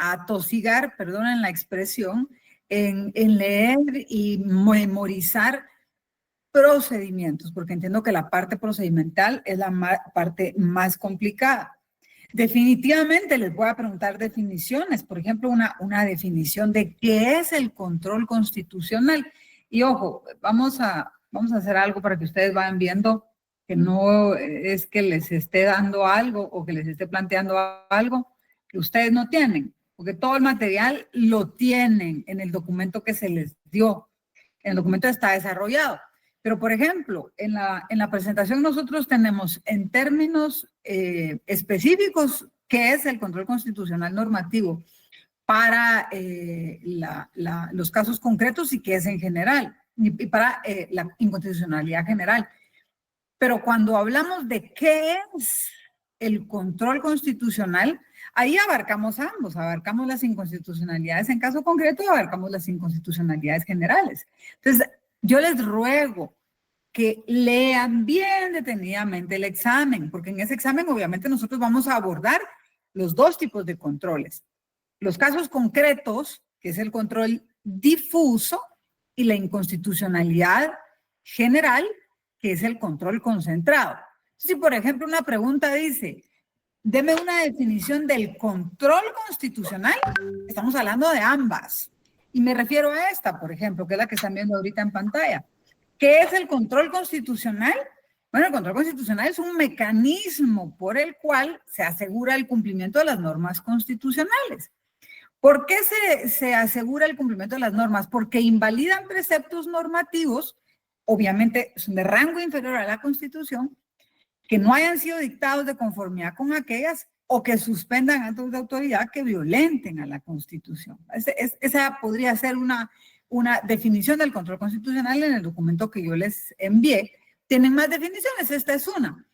atosigar, perdonen la expresión, en leer y memorizar procedimientos, porque entiendo que la parte procedimental es la parte más complicada. Definitivamente les voy a preguntar definiciones, por ejemplo, una definición de qué es el control constitucional. Y ojo, vamos a hacer algo para que ustedes vayan viendo que no es que les esté dando algo o que les esté planteando algo que ustedes no tienen, porque todo el material lo tienen en el documento que se les dio. El documento está desarrollado. Pero, por ejemplo, en la presentación nosotros tenemos en términos específicos qué es el control constitucional normativo para los casos concretos y qué es en general, y para la inconstitucionalidad general. Pero cuando hablamos de qué es el control constitucional, ahí abarcamos ambos, abarcamos las inconstitucionalidades en caso concreto y abarcamos las inconstitucionalidades generales. Entonces, yo les ruego que lean bien detenidamente el examen, porque en ese examen obviamente nosotros vamos a abordar los dos tipos de controles. Los casos concretos, que es el control difuso, y la inconstitucionalidad general, que es el control concentrado. Si, por ejemplo, una pregunta dice, deme una definición del control constitucional, estamos hablando de ambas. Y me refiero a esta, por ejemplo, que es la que están viendo ahorita en pantalla. ¿Qué es el control constitucional? Bueno, el control constitucional es un mecanismo por el cual se asegura el cumplimiento de las normas constitucionales. ¿Por qué se asegura el cumplimiento de las normas? Porque invalidan preceptos normativos, obviamente son de rango inferior a la Constitución, que no hayan sido dictados de conformidad con aquellas o que suspendan actos de autoridad que violenten a la Constitución. Esa podría ser una definición del control constitucional en el documento que yo les envié. Tienen más definiciones, esta es una.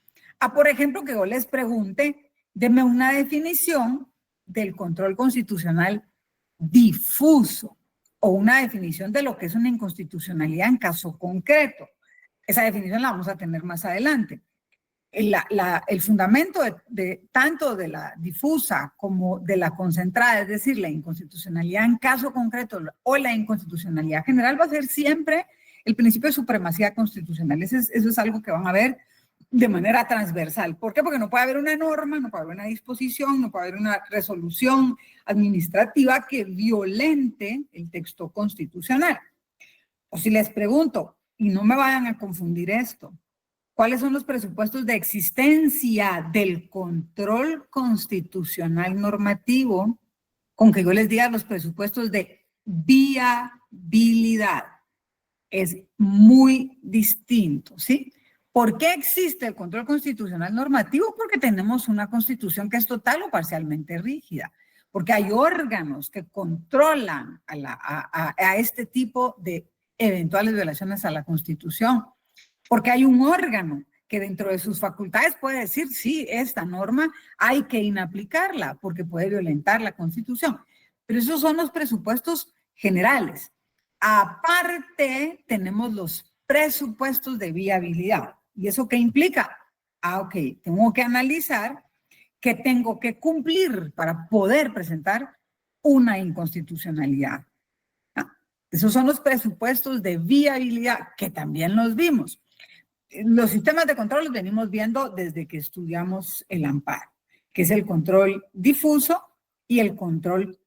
Por ejemplo, que yo les pregunte, denme una definición del control constitucional difuso o una definición de lo que es una inconstitucionalidad en caso concreto. Esa definición la vamos a tener más adelante. El fundamento tanto de la difusa como de la concentrada, es decir, la inconstitucionalidad en caso concreto o la inconstitucionalidad general, va a ser siempre el principio de supremacía constitucional. Eso es algo que van a ver de manera transversal. ¿Por qué? Porque no puede haber una norma, no puede haber una disposición, no puede haber una resolución administrativa que violente el texto constitucional. O si les pregunto, y no me vayan a confundir esto, ¿cuáles son los presupuestos de existencia del control constitucional normativo? Con que yo les diga los presupuestos de viabilidad. Es muy distinto, ¿sí? ¿Por qué existe el control constitucional normativo? Porque tenemos una constitución que es total o parcialmente rígida. Porque hay órganos que controlan a este tipo de eventuales violaciones a la Constitución. Porque hay un órgano que dentro de sus facultades puede decir, sí, esta norma hay que inaplicarla porque puede violentar la Constitución. Pero esos son los presupuestos generales. Aparte, tenemos los presupuestos de viabilidad. ¿Y eso qué implica? Ok, tengo que analizar qué tengo que cumplir para poder presentar una inconstitucionalidad. Esos son los presupuestos de viabilidad que también los vimos. Los sistemas de control los venimos viendo desde que estudiamos el amparo, que es el control difuso y el control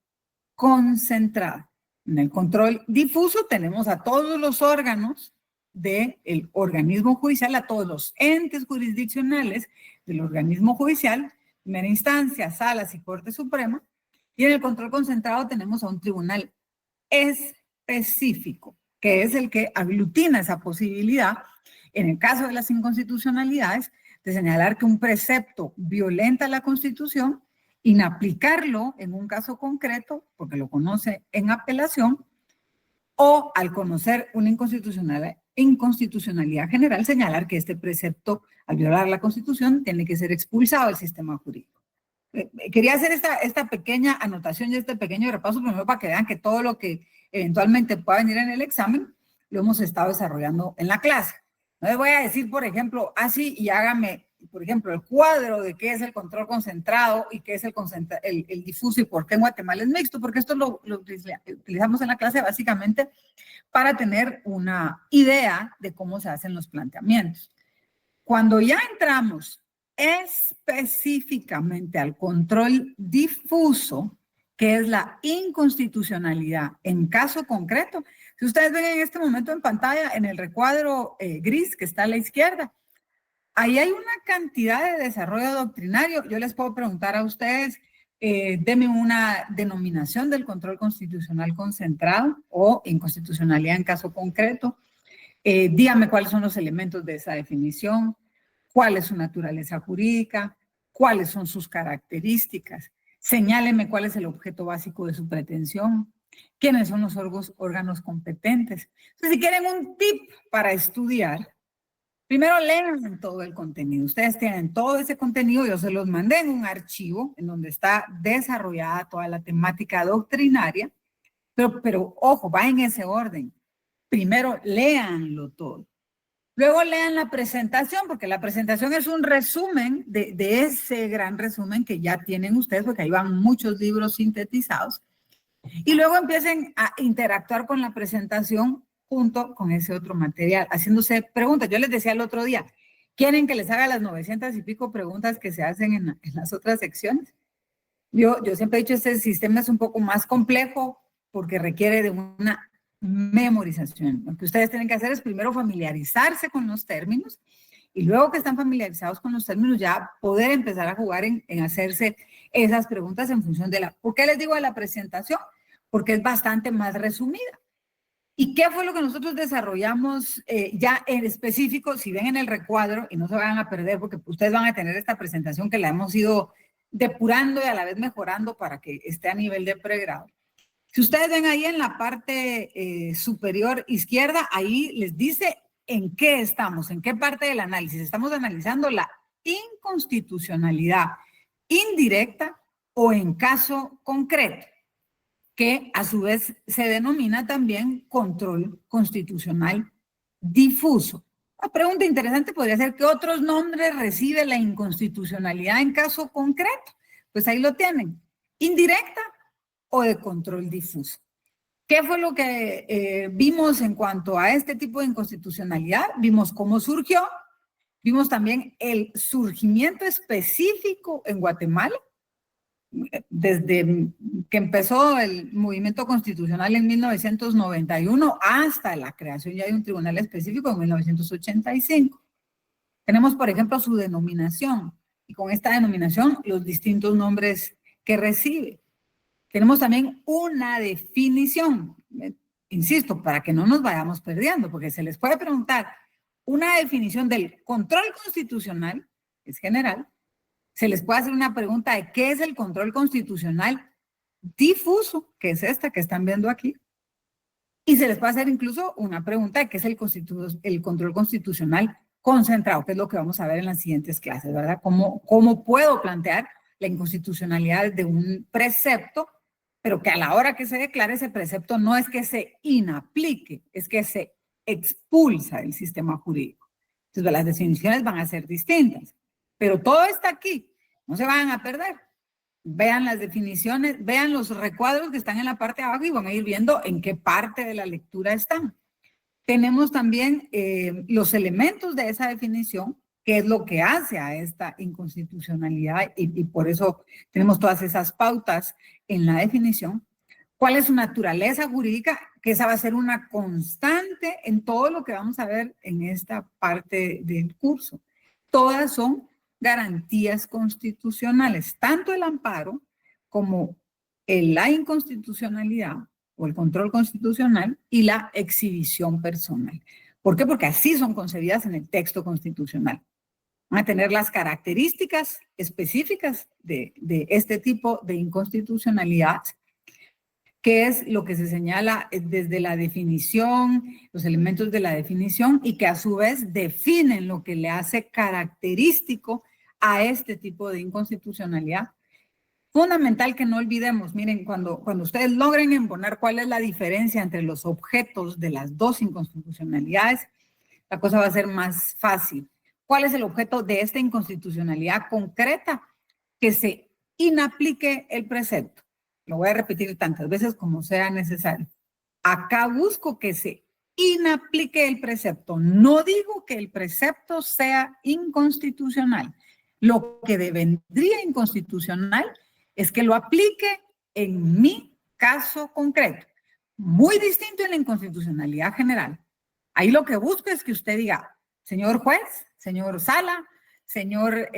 concentrado. En el control difuso tenemos a todos los órganos del organismo judicial, a todos los entes jurisdiccionales del organismo judicial, primera instancia, salas y Corte Suprema, y en el control concentrado tenemos a un tribunal específico, que es el que aglutina esa posibilidad, en el caso de las inconstitucionalidades, de señalar que un precepto violenta la Constitución, inaplicarlo en un caso concreto, porque lo conoce en apelación, o al conocer una inconstitucionalidad general, señalar que este precepto, al violar la Constitución, tiene que ser expulsado del sistema jurídico. Quería hacer esta pequeña anotación y este pequeño repaso, primero para que vean que todo lo que eventualmente pueda venir en el examen, lo hemos estado desarrollando en la clase. No les voy a decir, por ejemplo, así y hágame por ejemplo, el cuadro de qué es el control concentrado y qué es el difuso y por qué en Guatemala es mixto, porque esto lo utilizamos en la clase básicamente para tener una idea de cómo se hacen los planteamientos. Cuando ya entramos específicamente al control difuso, que es la inconstitucionalidad en caso concreto, si ustedes ven en este momento en pantalla, en el recuadro gris que está a la izquierda, ahí hay una cantidad de desarrollo doctrinario. Yo les puedo preguntar a ustedes, denme una denominación del control constitucional concentrado o inconstitucionalidad en caso concreto. Dígame cuáles son los elementos de esa definición, cuál es su naturaleza jurídica, cuáles son sus características. Señáleme cuál es el objeto básico de su pretensión, quiénes son los órganos competentes. Entonces, si quieren un tip para estudiar, primero lean todo el contenido. Ustedes tienen todo ese contenido, yo se los mandé en un archivo en donde está desarrollada toda la temática doctrinaria, pero ojo, va en ese orden. Primero léanlo todo. Luego lean la presentación, porque la presentación es un resumen de ese gran resumen que ya tienen ustedes, porque ahí van muchos libros sintetizados. Y luego empiecen a interactuar con la presentación junto con ese otro material, haciéndose preguntas. Yo les decía el otro día, ¿quieren que les haga las 900 y pico preguntas que se hacen en las otras secciones? Yo siempre he dicho, este sistema es un poco más complejo porque requiere de una memorización. Lo que ustedes tienen que hacer es primero familiarizarse con los términos y luego que están familiarizados con los términos ya poder empezar a jugar en hacerse esas preguntas en función de la... ¿Por qué les digo de la presentación? Porque es bastante más resumida. ¿Y qué fue lo que nosotros desarrollamos ya en específico? Si ven en el recuadro, y no se van a perder porque ustedes van a tener esta presentación que la hemos ido depurando y a la vez mejorando para que esté a nivel de pregrado. Si ustedes ven ahí en la parte superior izquierda, ahí les dice en qué estamos, en qué parte del análisis. Estamos analizando la inconstitucionalidad indirecta o en caso concreto, que a su vez se denomina también control constitucional difuso. Una pregunta interesante podría ser, ¿qué otros nombres recibe la inconstitucionalidad en caso concreto? Pues ahí lo tienen, indirecta o de control difuso. ¿Qué fue lo que vimos en cuanto a este tipo de inconstitucionalidad? Vimos cómo surgió, vimos también el surgimiento específico en Guatemala, desde que empezó el movimiento constitucional en 1991 hasta la creación ya de un tribunal específico en 1985. Tenemos, por ejemplo, su denominación, y con esta denominación los distintos nombres que recibe. Tenemos también una definición, insisto, para que no nos vayamos perdiendo, porque se les puede preguntar una definición del control constitucional, que es general, se les puede hacer una pregunta de qué es el control constitucional difuso, que es esta que están viendo aquí, y se les puede hacer incluso una pregunta de qué es el control constitucional concentrado, que es lo que vamos a ver en las siguientes clases, ¿verdad? ¿Cómo puedo plantear la inconstitucionalidad de un precepto, pero que a la hora que se declare ese precepto no es que se inaplique, es que se expulsa del sistema jurídico? Entonces, las definiciones van a ser distintas, pero todo está aquí, no se van a perder. Vean las definiciones, vean los recuadros que están en la parte de abajo y van a ir viendo en qué parte de la lectura están. Tenemos también los elementos de esa definición, qué es lo que hace a esta inconstitucionalidad y por eso tenemos todas esas pautas en la definición. ¿Cuál es su naturaleza jurídica? Que esa va a ser una constante en todo lo que vamos a ver en esta parte del curso. Todas son garantías constitucionales, tanto el amparo como la inconstitucionalidad o el control constitucional y la exhibición personal. ¿Por qué? Porque así son concebidas en el texto constitucional. Van a tener las características específicas de este tipo de inconstitucionalidad, que es lo que se señala desde la definición, los elementos de la definición, y que a su vez definen lo que le hace característico a este tipo de inconstitucionalidad. Fundamental que no olvidemos, miren, cuando ustedes logren embonar cuál es la diferencia entre los objetos de las dos inconstitucionalidades, la cosa va a ser más fácil. ¿Cuál es el objeto de esta inconstitucionalidad concreta? Que se inaplique el precepto. Lo voy a repetir tantas veces como sea necesario. Acá busco que se inaplique el precepto. No digo que el precepto sea inconstitucional. Lo que vendría inconstitucional es que lo aplique en mi caso concreto. Muy distinto en la inconstitucionalidad general. Ahí lo que busco es que usted diga, señor juez, señor Sala, señor,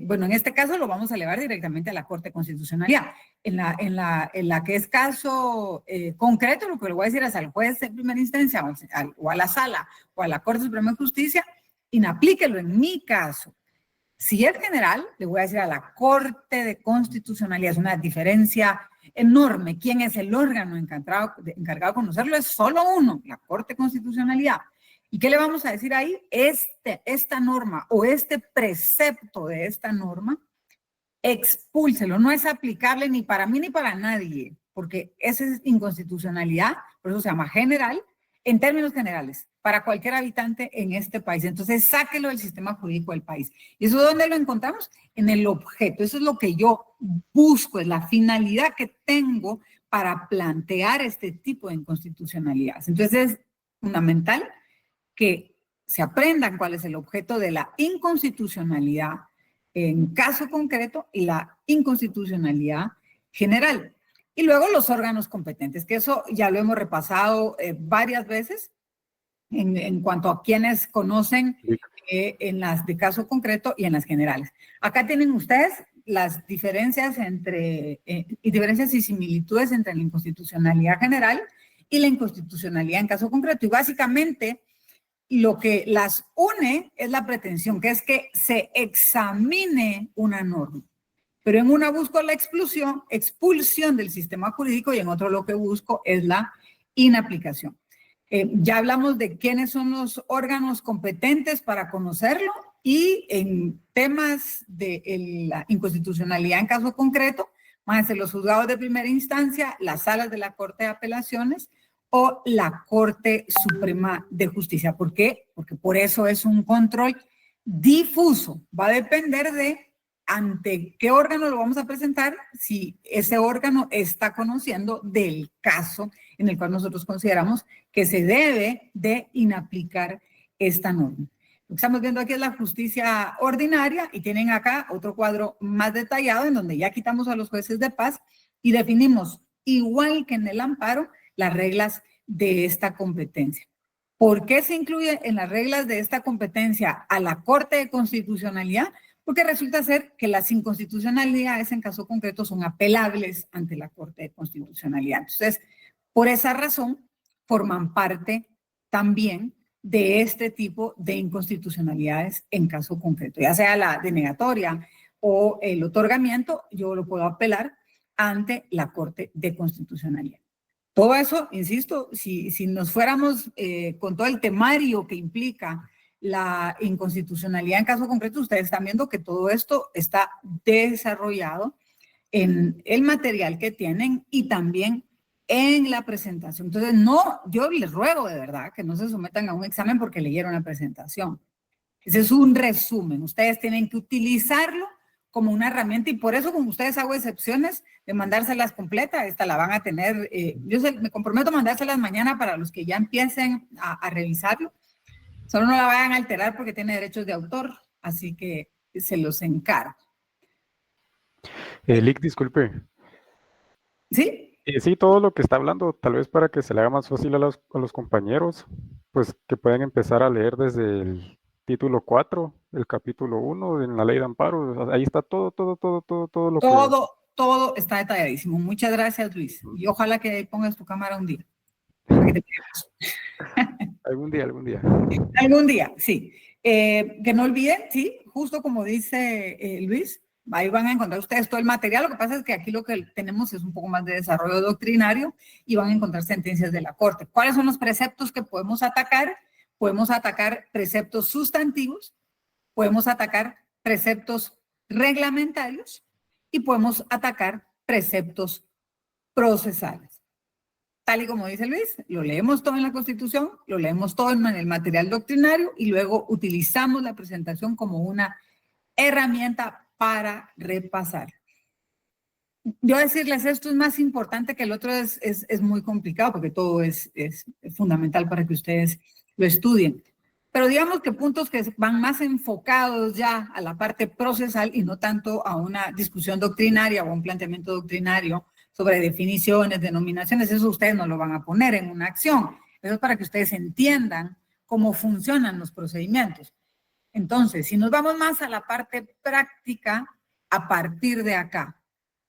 bueno, en este caso lo vamos a elevar directamente a la Corte de Constitucionalidad. En la que es caso concreto, lo que le voy a decir es al juez de primera instancia o a la Sala o a la Corte Suprema de Justicia, inaplíquelo en mi caso. Si es general, le voy a decir a la Corte de Constitucionalidad, es una diferencia enorme. ¿Quién es el órgano encargado de conocerlo? Es solo uno, la Corte de Constitucionalidad. ¿Y qué le vamos a decir ahí? Esta norma o este precepto de esta norma, expúlselo, no es aplicable ni para mí ni para nadie, porque esa es inconstitucionalidad, por eso se llama general, en términos generales, para cualquier habitante en este país. Entonces, sáquelo del sistema jurídico del país. ¿Y eso dónde lo encontramos? En el objeto. Eso es lo que yo busco, es la finalidad que tengo para plantear este tipo de inconstitucionalidades. Entonces, es fundamental que se aprendan cuál es el objeto de la inconstitucionalidad en caso concreto y la inconstitucionalidad general. Y luego los órganos competentes, que eso ya lo hemos repasado varias veces en cuanto a quienes conocen en las de caso concreto y en las generales. Acá tienen ustedes las diferencias diferencias y similitudes entre la inconstitucionalidad general y la inconstitucionalidad en caso concreto. Y básicamente lo que las une es la pretensión, que es que se examine una norma. Pero en una busco la expulsión del sistema jurídico y en otro lo que busco es la inaplicación. Ya hablamos de quiénes son los órganos competentes para conocerlo y en temas de la inconstitucionalidad en caso concreto, van a ser los juzgados de primera instancia, las salas de la Corte de Apelaciones o la Corte Suprema de Justicia. ¿Por qué? Porque por eso es un control difuso. Va a depender de ante qué órgano lo vamos a presentar, si ese órgano está conociendo del caso en el cual nosotros consideramos que se debe de inaplicar esta norma. Lo que estamos viendo aquí es la justicia ordinaria y tienen acá otro cuadro más detallado en donde ya quitamos a los jueces de paz y definimos, igual que en el amparo, las reglas de esta competencia. ¿Por qué se incluye en las reglas de esta competencia a la Corte de Constitucionalidad? Porque resulta ser que las inconstitucionalidades en caso concreto son apelables ante la Corte de Constitucionalidad. Entonces, por esa razón, forman parte también de este tipo de inconstitucionalidades en caso concreto, ya sea la denegatoria o el otorgamiento, yo lo puedo apelar ante la Corte de Constitucionalidad. Todo eso, insisto, si nos fuéramos con todo el temario que implica la inconstitucionalidad en caso concreto, ustedes están viendo que todo esto está desarrollado en el material que tienen y también en la presentación. Entonces, no, yo les ruego de verdad que no se sometan a un examen porque leyeron la presentación. Ese es un resumen. Ustedes tienen que utilizarlo como una herramienta y por eso con ustedes hago excepciones de mandárselas completas. Esta la van a tener, me comprometo a mandárselas mañana para los que ya empiecen a revisarlo. Solo no la vayan a alterar porque tiene derechos de autor, así que se los encargo. Lick, disculpe. ¿Sí? Sí, todo lo que está hablando, tal vez para que se le haga más fácil a los compañeros, pues que pueden empezar a leer desde el título 4, el capítulo 1 en la ley de amparo. Ahí está todo lo que... Todo está detalladísimo. Muchas gracias, Luis. Y ojalá que pongas tu cámara un día. Para que te Algún día. Algún día, sí. Que no olviden, sí, justo como dice Luis, ahí van a encontrar ustedes todo el material. Lo que pasa es que aquí lo que tenemos es un poco más de desarrollo doctrinario y van a encontrar sentencias de la Corte. ¿Cuáles son los preceptos que podemos atacar? Podemos atacar preceptos sustantivos, podemos atacar preceptos reglamentarios y podemos atacar preceptos procesales. tal y como dice Luis, lo leemos todo en la Constitución, lo leemos todo en el material doctrinario y luego utilizamos la presentación como una herramienta para repasar. Yo decirles esto es más importante que el otro es muy complicado porque todo es fundamental para que ustedes lo estudien. Pero digamos que puntos que van más enfocados ya a la parte procesal y no tanto a una discusión doctrinaria o un planteamiento doctrinario sobre definiciones, denominaciones, eso ustedes no lo van a poner en una acción. Eso es para que ustedes entiendan cómo funcionan los procedimientos. Entonces, si nos vamos más a la parte práctica, a partir de acá,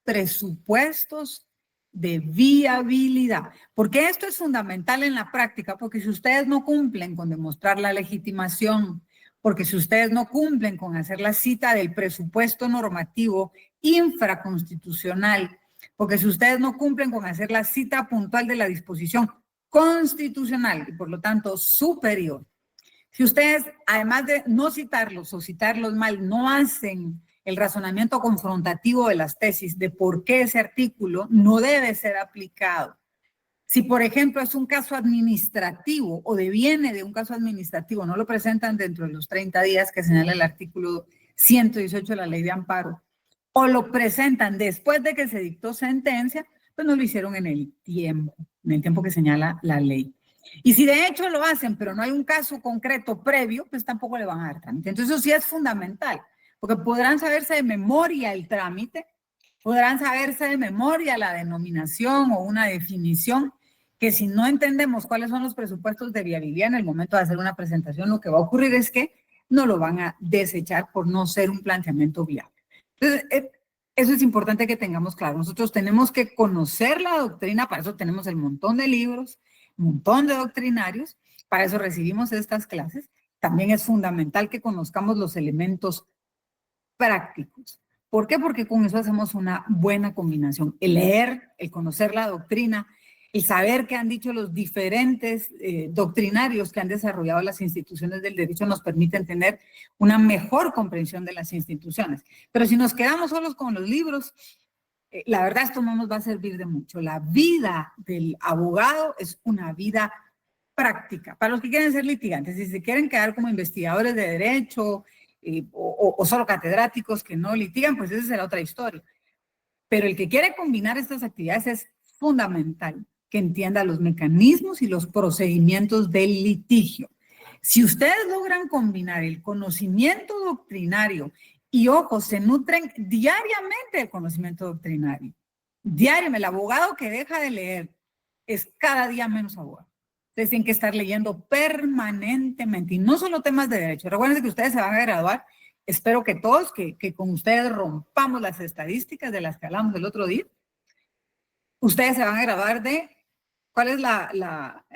presupuestos de viabilidad. Porque esto es fundamental en la práctica, porque si ustedes no cumplen con demostrar la legitimación, porque si ustedes no cumplen con hacer la cita del presupuesto normativo infraconstitucional, porque si ustedes no cumplen con hacer la cita puntual de la disposición constitucional y por lo tanto superior, si ustedes, además de no citarlos o citarlos mal, no hacen el razonamiento confrontativo de las tesis de por qué ese artículo no debe ser aplicado. Si, por ejemplo, es un caso administrativo o deviene de un caso administrativo, no lo presentan dentro de los 30 días que señala el artículo 118 de la Ley de Amparo, o lo presentan después de que se dictó sentencia, pues no lo hicieron en el tiempo que señala la ley. Y si de hecho lo hacen, pero no hay un caso concreto previo, pues tampoco le van a dar trámite. Entonces eso sí es fundamental, porque podrán saberse de memoria el trámite, podrán saberse de memoria la denominación o una definición, que si no entendemos cuáles son los presupuestos de viabilidad en el momento de hacer una presentación, lo que va a ocurrir es que no lo van a desechar por no ser un planteamiento viable. Entonces, eso es importante que tengamos claro. Nosotros tenemos que conocer la doctrina, para eso tenemos el montón de libros, un montón de doctrinarios, para eso recibimos estas clases. También es fundamental que conozcamos los elementos prácticos. ¿Por qué? Porque con eso hacemos una buena combinación. El leer, el conocer la doctrina, el saber qué han dicho los diferentes doctrinarios que han desarrollado las instituciones del derecho nos permiten tener una mejor comprensión de las instituciones. Pero si nos quedamos solos con los libros, la verdad esto no nos va a servir de mucho. La vida del abogado es una vida práctica. Para los que quieren ser litigantes, si se quieren quedar como investigadores de derecho o solo catedráticos que no litigan, pues esa será otra historia. Pero el que quiere combinar estas actividades es fundamental que entienda los mecanismos y los procedimientos del litigio. Si ustedes logran combinar el conocimiento doctrinario y, ojo, se nutren diariamente del conocimiento doctrinario. Diariamente, el abogado que deja de leer es cada día menos abogado. Ustedes tienen que estar leyendo permanentemente y no solo temas de derecho. Recuerden que ustedes se van a graduar. Espero que todos, que con ustedes rompamos las estadísticas de las que hablamos el otro día. Ustedes se van a graduar de, ¿cuál es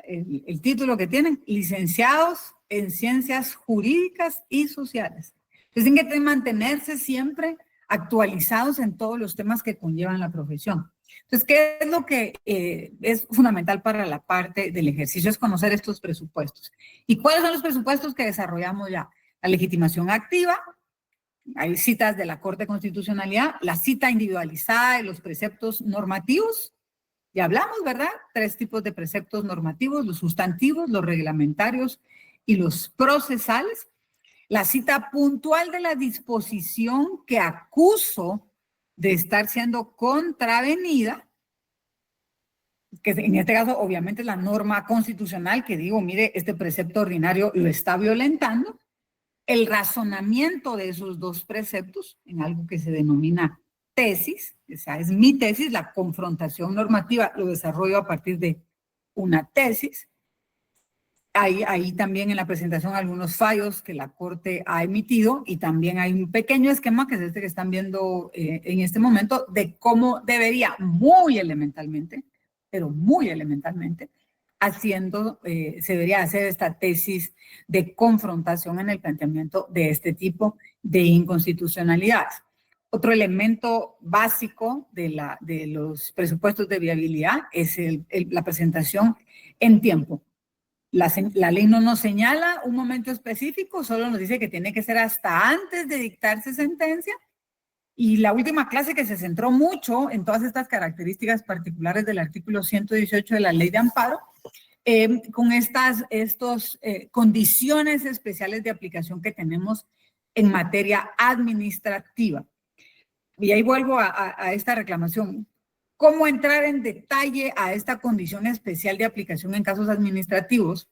el título que tienen? Licenciados en Ciencias Jurídicas y Sociales. Entonces tienen que mantenerse siempre actualizados en todos los temas que conllevan la profesión. Entonces, ¿qué es lo que es fundamental para la parte del ejercicio? Es conocer estos presupuestos. ¿Y cuáles son los presupuestos que desarrollamos ya? La legitimación activa, hay citas de la Corte de Constitucionalidad, la cita individualizada de los preceptos normativos. Ya hablamos, ¿verdad? 3 tipos de preceptos normativos, los sustantivos, los reglamentarios y los procesales. La cita puntual de la disposición que acuso de estar siendo contravenida, que en este caso obviamente es la norma constitucional que digo, mire, este precepto ordinario lo está violentando. El razonamiento de esos 2 preceptos en algo que se denomina tesis, esa es mi tesis, la confrontación normativa lo desarrollo a partir de una tesis. Hay también en la presentación algunos fallos que la Corte ha emitido y también hay un pequeño esquema que es este que están viendo en este momento de cómo debería muy elementalmente, pero muy elementalmente, se debería hacer esta tesis de confrontación en el planteamiento de este tipo de inconstitucionalidades. Otro elemento básico de los presupuestos de viabilidad es la presentación en tiempo. La ley no nos señala un momento específico, solo nos dice que tiene que ser hasta antes de dictarse sentencia Y la última clase que se centró mucho en todas estas características particulares del artículo 118 de la Ley de Amparo, con estas condiciones especiales de aplicación que tenemos en materia administrativa. Y ahí vuelvo a esta reclamación. ¿Cómo entrar en detalle a esta condición especial de aplicación en casos administrativos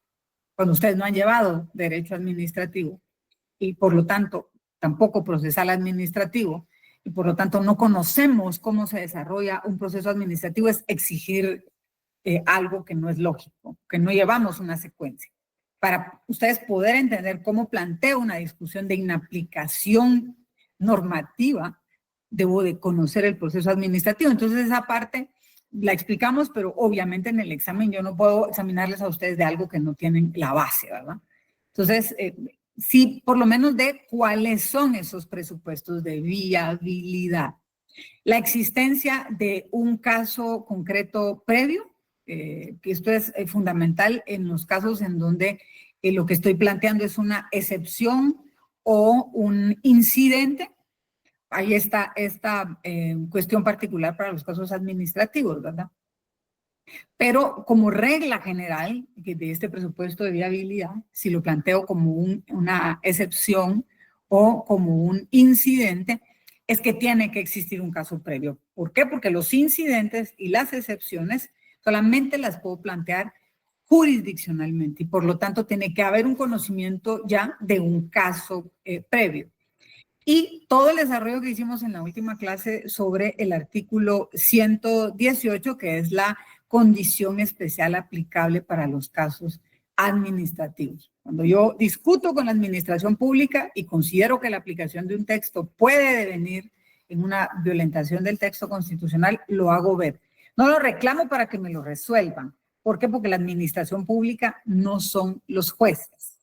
cuando ustedes no han llevado derecho administrativo y por lo tanto tampoco procesal administrativo y por lo tanto no conocemos cómo se desarrolla un proceso administrativo? Es exigir algo que no es lógico, que no llevamos una secuencia. Para ustedes poder entender cómo planteo una discusión de inaplicación normativa, debo de conocer el proceso administrativo. Entonces esa parte la explicamos, pero obviamente en el examen yo no puedo examinarles a ustedes de algo que no tienen la base, ¿verdad? Entonces, sí, por lo menos de cuáles son esos presupuestos de viabilidad. La existencia de un caso concreto previo, que esto es fundamental en los casos en donde lo que estoy planteando es una excepción o un incidente. Ahí está esta cuestión particular para los casos administrativos, ¿verdad? Pero como regla general de este presupuesto de viabilidad, si lo planteo como una excepción o como un incidente, es que tiene que existir un caso previo. ¿Por qué? Porque los incidentes y las excepciones solamente las puedo plantear jurisdiccionalmente y por lo tanto tiene que haber un conocimiento ya de un caso previo. Y todo el desarrollo que hicimos en la última clase sobre el artículo 118, que es la condición especial aplicable para los casos administrativos. Cuando yo discuto con la administración pública y considero que la aplicación de un texto puede devenir en una violentación del texto constitucional, lo hago ver. No lo reclamo para que me lo resuelvan. ¿Por qué? Porque la administración pública no son los jueces,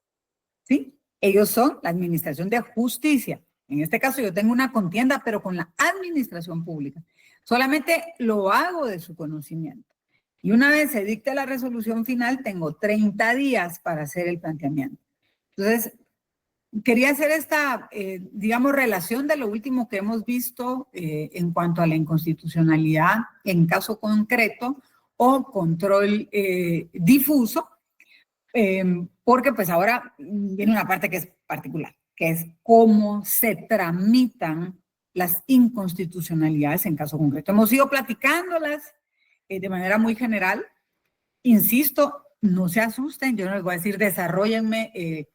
¿sí? Ellos son la administración de justicia. En este caso yo tengo una contienda, pero con la administración pública. Solamente lo hago de su conocimiento. Y una vez se dicte la resolución final, tengo 30 días para hacer el planteamiento. Entonces, quería hacer esta, digamos, relación de lo último que hemos visto en cuanto a la inconstitucionalidad en caso concreto o control difuso, porque pues ahora viene una parte que es particular, que es cómo se tramitan las inconstitucionalidades en caso concreto. Hemos ido platicándolas de manera muy general. Insisto, no se asusten, yo no les voy a decir desarróllenme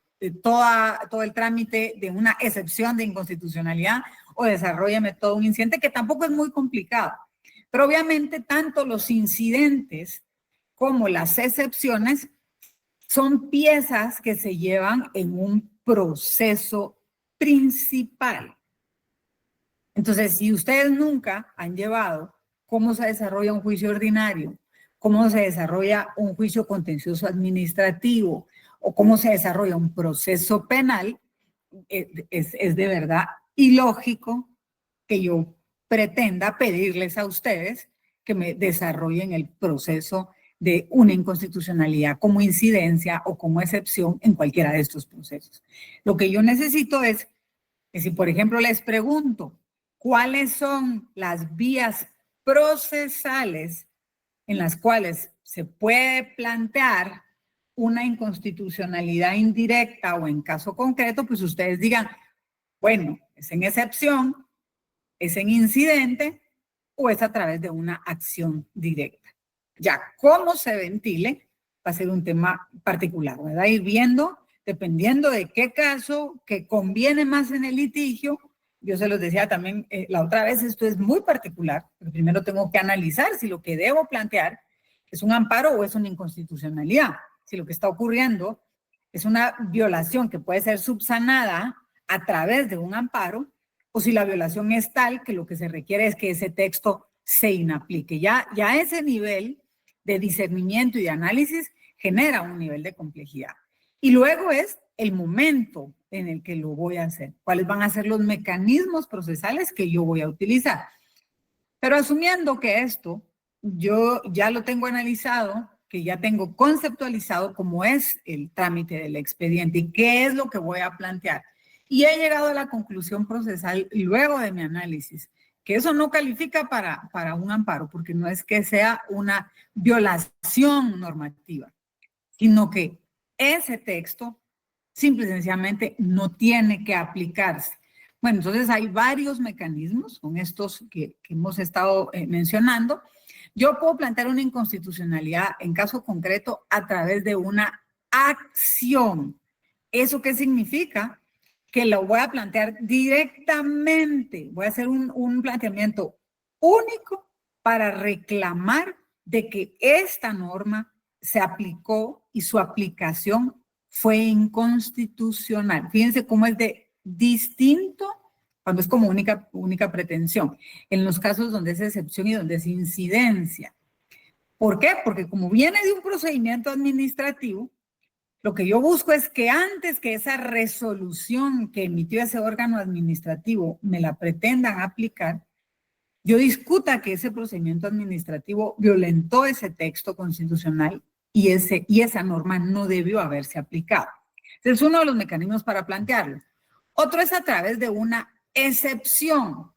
todo el trámite de una excepción de inconstitucionalidad o desarróllenme todo un incidente, que tampoco es muy complicado. Pero obviamente tanto los incidentes como las excepciones son piezas que se llevan en un proceso principal. Entonces, si ustedes nunca han llevado cómo se desarrolla un juicio ordinario, cómo se desarrolla un juicio contencioso administrativo o cómo se desarrolla un proceso penal, es de verdad ilógico que yo pretenda pedirles a ustedes que me desarrollen el proceso de una inconstitucionalidad como incidencia o como excepción en cualquiera de estos procesos. Lo que yo necesito es que si, por ejemplo, les pregunto cuáles son las vías procesales en las cuales se puede plantear una inconstitucionalidad indirecta o en caso concreto, pues ustedes digan, bueno, es en excepción, es en incidente o es a través de una acción directa. Ya cómo se ventile va a ser un tema particular, ¿verdad? Ir viendo, dependiendo de qué caso que conviene más en el litigio. Yo se los decía también la otra vez, esto es muy particular, porque primero tengo que analizar si lo que debo plantear es un amparo o es una inconstitucionalidad. Si lo que está ocurriendo es una violación que puede ser subsanada a través de un amparo, o si la violación es tal que lo que se requiere es que ese texto se inaplique. Ya ese nivel de discernimiento y de análisis genera un nivel de complejidad. Y luego es el momento en el que lo voy a hacer. ¿Cuáles van a ser los mecanismos procesales que yo voy a utilizar? Pero asumiendo que esto yo ya lo tengo analizado, que ya tengo conceptualizado cómo es el trámite del expediente y qué es lo que voy a plantear, Y he llegado a la conclusión procesal, luego de mi análisis, que eso no califica para un amparo, porque no es que sea una violación normativa, sino que ese texto simple y sencillamente no tiene que aplicarse. Bueno, entonces hay varios mecanismos, son estos que hemos estado mencionando. Yo puedo plantear una inconstitucionalidad en caso concreto a través de una acción. ¿Eso qué significa? Que lo voy a plantear directamente. Voy a hacer un planteamiento único para reclamar de que esta norma se aplicó y su aplicación fue inconstitucional. Fíjense cómo es de distinto cuando es como única pretensión. En los casos donde es excepción y donde es incidencia. ¿Por qué? Porque como viene de un procedimiento administrativo, lo que yo busco es que antes que esa resolución que emitió ese órgano administrativo me la pretendan aplicar, yo discuta que ese procedimiento administrativo violentó ese texto constitucional y esa norma no debió haberse aplicado. Ese es uno de los mecanismos para plantearlo. Otro es a través de una excepción.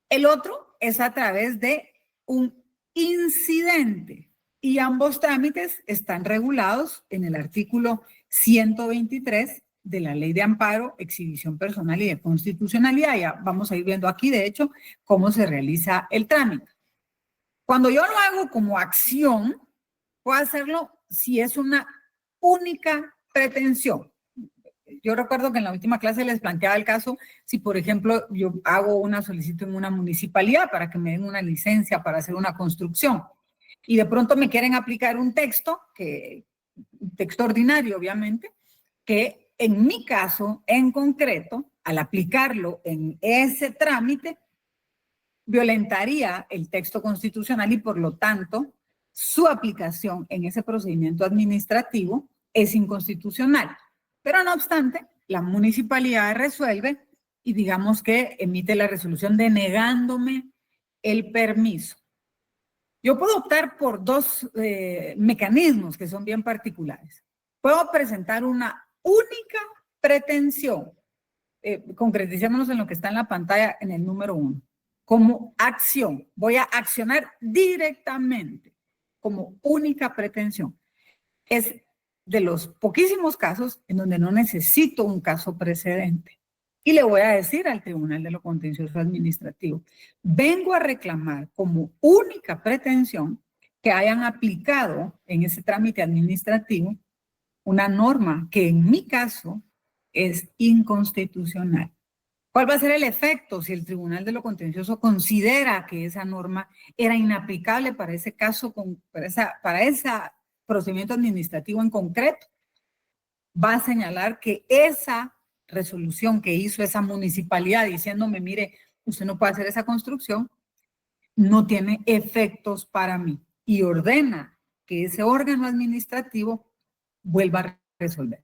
El otro es a través de un incidente. Y ambos trámites están regulados en el artículo 123 de la Ley de Amparo, Exhibición Personal y de Constitucionalidad. Ya vamos a ir viendo aquí, de hecho, cómo se realiza el trámite. Cuando yo lo hago como acción, puedo hacerlo si es una única pretensión. Yo recuerdo que en la última clase les planteaba el caso, si por ejemplo yo hago una solicitud en una municipalidad para que me den una licencia para hacer una construcción y de pronto me quieren aplicar un texto ordinario obviamente, que en mi caso en concreto, al aplicarlo en ese trámite, violentaría el texto constitucional y por lo tanto su aplicación en ese procedimiento administrativo es inconstitucional. Pero no obstante, la municipalidad resuelve y digamos que emite la resolución denegándome el permiso. Yo puedo optar por dos mecanismos que son bien particulares. Puedo presentar una única pretensión, concreticémonos en lo que está en la pantalla en el número 1, como acción. Voy a accionar directamente como única pretensión. Es de los poquísimos casos en donde no necesito un caso precedente. Y le voy a decir al Tribunal de lo Contencioso Administrativo, vengo a reclamar como única pretensión que hayan aplicado en ese trámite administrativo una norma que en mi caso es inconstitucional. ¿Cuál va a ser el efecto si el Tribunal de lo Contencioso considera que esa norma era inaplicable para ese caso, para ese procedimiento administrativo en concreto? Va a señalar que esa resolución que hizo esa municipalidad diciéndome, mire, usted no puede hacer esa construcción, no tiene efectos para mí y ordena que ese órgano administrativo vuelva a resolver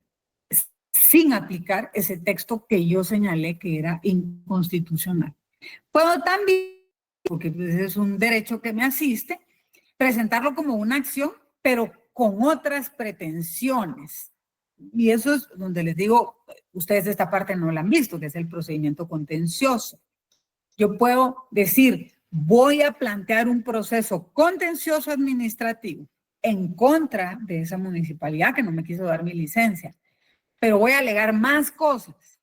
sin aplicar ese texto que yo señalé que era inconstitucional. Puedo también, porque es un derecho que me asiste, presentarlo como una acción, pero con otras pretensiones. Y eso es donde les digo, ustedes esta parte no la han visto, que es el procedimiento contencioso. Yo puedo decir, voy a plantear un proceso contencioso administrativo en contra de esa municipalidad que no me quiso dar mi licencia, pero voy a alegar más cosas.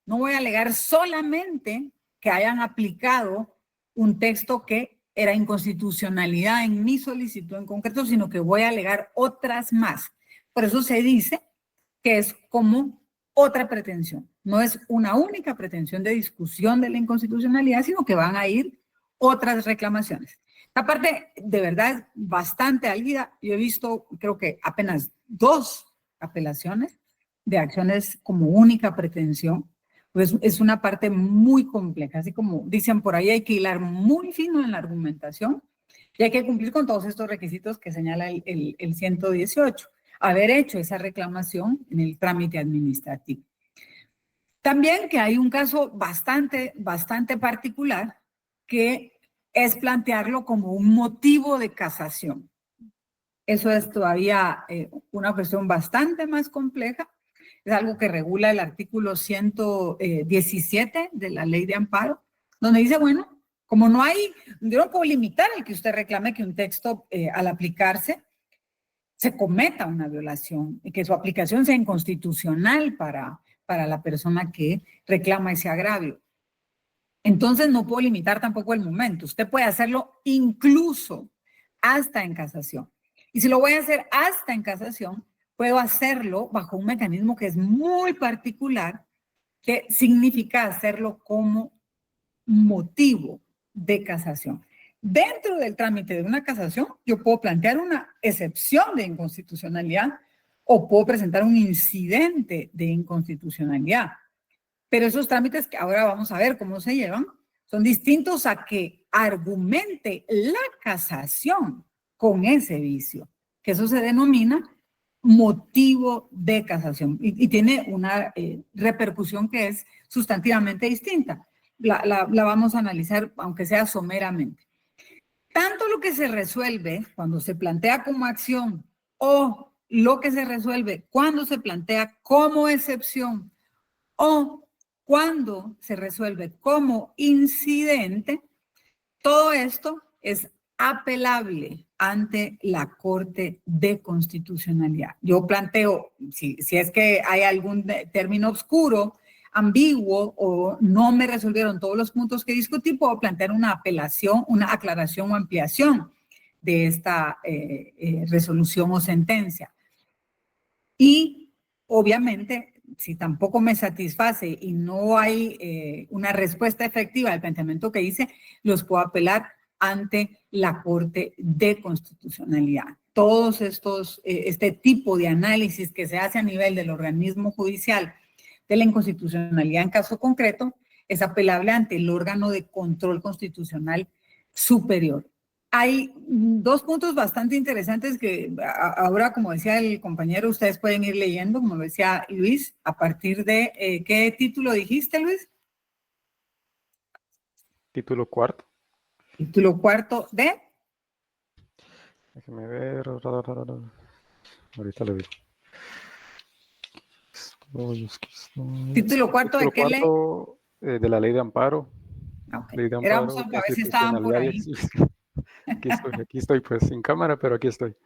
No voy a alegar solamente que hayan aplicado un texto que era inconstitucionalidad en mi solicitud en concreto, sino que voy a alegar otras más. Por eso se dice que es como otra pretensión. No es una única pretensión de discusión de la inconstitucionalidad, sino que van a ir otras reclamaciones. La parte de verdad es bastante álgida. Yo he visto, creo que apenas 2 apelaciones de acciones como única pretensión. Pues es una parte muy compleja, así como dicen por ahí, hay que hilar muy fino en la argumentación y hay que cumplir con todos estos requisitos que señala el 118, haber hecho esa reclamación en el trámite administrativo. También que hay un caso bastante particular que es plantearlo como un motivo de casación. Eso es todavía una cuestión bastante más compleja. es algo que regula el artículo 117 de la Ley de Amparo, donde dice, bueno, como no hay, yo no puedo limitar el que usted reclame que un texto al aplicarse se cometa una violación y que su aplicación sea inconstitucional para la persona que reclama ese agravio. Entonces no puedo limitar tampoco el momento. Usted puede hacerlo incluso hasta en casación. Y si lo voy a hacer hasta en casación, puedo hacerlo bajo un mecanismo que es muy particular, que significa hacerlo como motivo de casación. Dentro del trámite de una casación, yo puedo plantear una excepción de inconstitucionalidad o puedo presentar un incidente de inconstitucionalidad. Pero esos trámites que ahora vamos a ver cómo se llevan son distintos a que argumente la casación con ese vicio, que eso se denomina motivo de casación y tiene una repercusión que es sustantivamente distinta. La vamos a analizar, aunque sea someramente. Tanto lo que se resuelve cuando se plantea como acción o lo que se resuelve cuando se plantea como excepción o cuando se resuelve como incidente, todo esto es apelable ante la Corte de Constitucionalidad. Yo planteo, si es que hay algún término oscuro, ambiguo o no me resolvieron todos los puntos que discutí, puedo plantear una apelación, una aclaración o ampliación de esta resolución o sentencia. Y obviamente, si tampoco me satisface y no hay una respuesta efectiva al planteamiento que hice, los puedo apelar ante la Corte de Constitucionalidad. Todos este tipo de análisis que se hace a nivel del organismo judicial de la inconstitucionalidad en caso concreto es apelable ante el órgano de control constitucional superior. Hay dos puntos bastante interesantes que ahora, como decía el compañero, ustedes pueden ir leyendo, como lo decía Luis, a partir de, ¿qué título dijiste, Luis? Título cuarto. Título cuarto de... Déjeme ver. Ahorita le digo. Título cuarto de qué ley. De la Ley de Amparo. Okay. Ley de Era Amparo, a ver si estaban por ahí. Aquí estoy pues sin cámara, pero aquí estoy.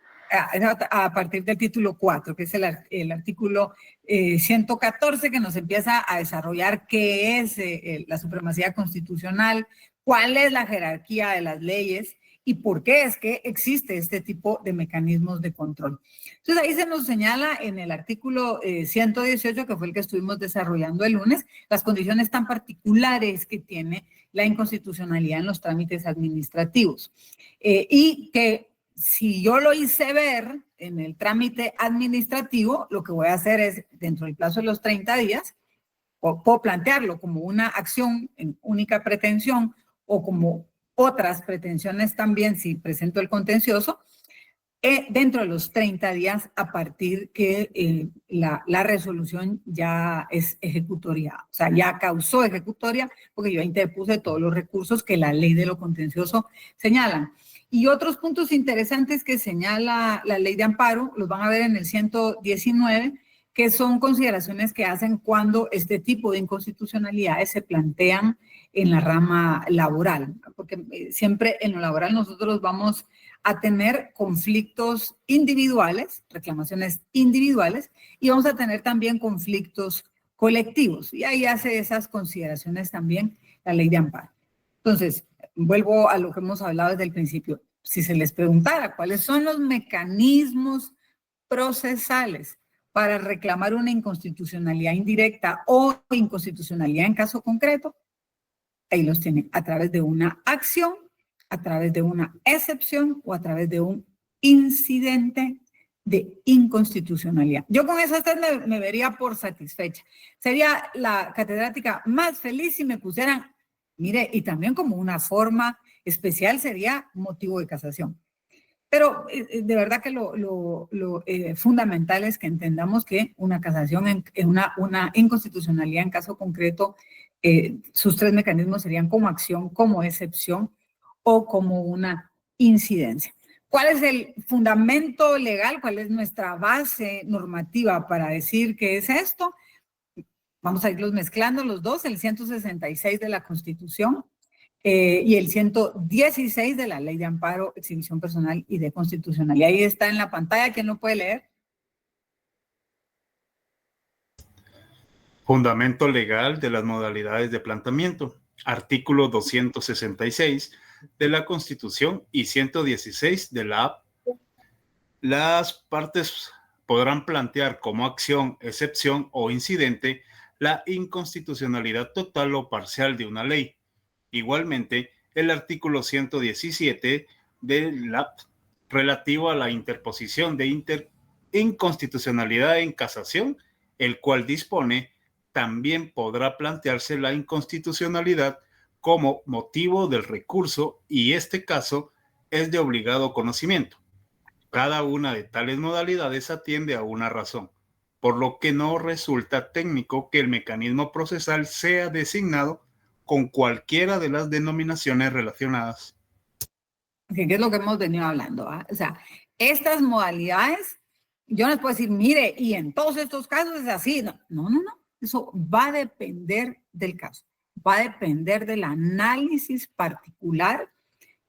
A partir del título 4, que es el artículo 114, que nos empieza a desarrollar qué es la supremacía constitucional, cuál es la jerarquía de las leyes y por qué es que existe este tipo de mecanismos de control. Entonces ahí se nos señala en el artículo 118, que fue el que estuvimos desarrollando el lunes, las condiciones tan particulares que tiene la inconstitucionalidad en los trámites administrativos y que si yo lo hice ver en el trámite administrativo, lo que voy a hacer es, dentro del plazo de los 30 días, puedo plantearlo como una acción en única pretensión o como otras pretensiones también, si presento el contencioso, dentro de los 30 días a partir que la resolución ya es ejecutoriada. O sea, ya causó ejecutoria porque yo interpuse todos los recursos que la ley de lo contencioso señalan. Y otros puntos interesantes que señala la ley de amparo, los van a ver en el 119, que son consideraciones que hacen cuando este tipo de inconstitucionalidades se plantean en la rama laboral, porque siempre en lo laboral nosotros vamos a tener conflictos individuales, reclamaciones individuales, y vamos a tener también conflictos colectivos, y ahí hace esas consideraciones también la ley de amparo. Entonces, vuelvo a lo que hemos hablado desde el principio. Si se les preguntara cuáles son los mecanismos procesales para reclamar una inconstitucionalidad indirecta o inconstitucionalidad en caso concreto, ahí los tienen, a través de una acción, a través de una excepción o a través de un incidente de inconstitucionalidad. Yo con esas tres me vería por satisfecha. Sería la catedrática más feliz si me pusieran, mire, y también como una forma especial sería motivo de casación. Pero de verdad que lo fundamental es que entendamos que una casación, una inconstitucionalidad en caso concreto, sus tres mecanismos serían como acción, como excepción o como una incidencia. ¿Cuál es el fundamento legal? ¿Cuál es nuestra base normativa para decir qué es esto? Vamos a irlos mezclando los dos, el 166 de la Constitución y el 116 de la Ley de Amparo, Exhibición Personal y de Constitucionalidad. Ahí está en la pantalla, ¿quién lo puede leer? Fundamento legal de las modalidades de planteamiento. Artículo 266 de la Constitución y 116 de la AP. Las partes podrán plantear como acción, excepción o incidente la inconstitucionalidad total o parcial de una ley. Igualmente, el artículo 117 de la AP, relativo a la interposición de inconstitucionalidad en casación, el cual dispone también podrá plantearse la inconstitucionalidad como motivo del recurso y este caso es de obligado conocimiento. Cada una de tales modalidades atiende a una razón, por lo que no resulta técnico que el mecanismo procesal sea designado con cualquiera de las denominaciones relacionadas. ¿Qué es lo que hemos venido hablando? O sea, estas modalidades, yo no les puedo decir, mire, y en todos estos casos es así. No. Eso va a depender del caso. Va a depender del análisis particular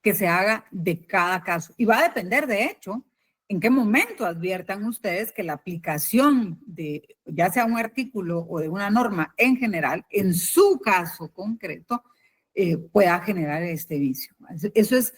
que se haga de cada caso. Y va a depender, de hecho, en qué momento adviertan ustedes que la aplicación de ya sea un artículo o de una norma en general, en su caso concreto, pueda generar este vicio. Eso es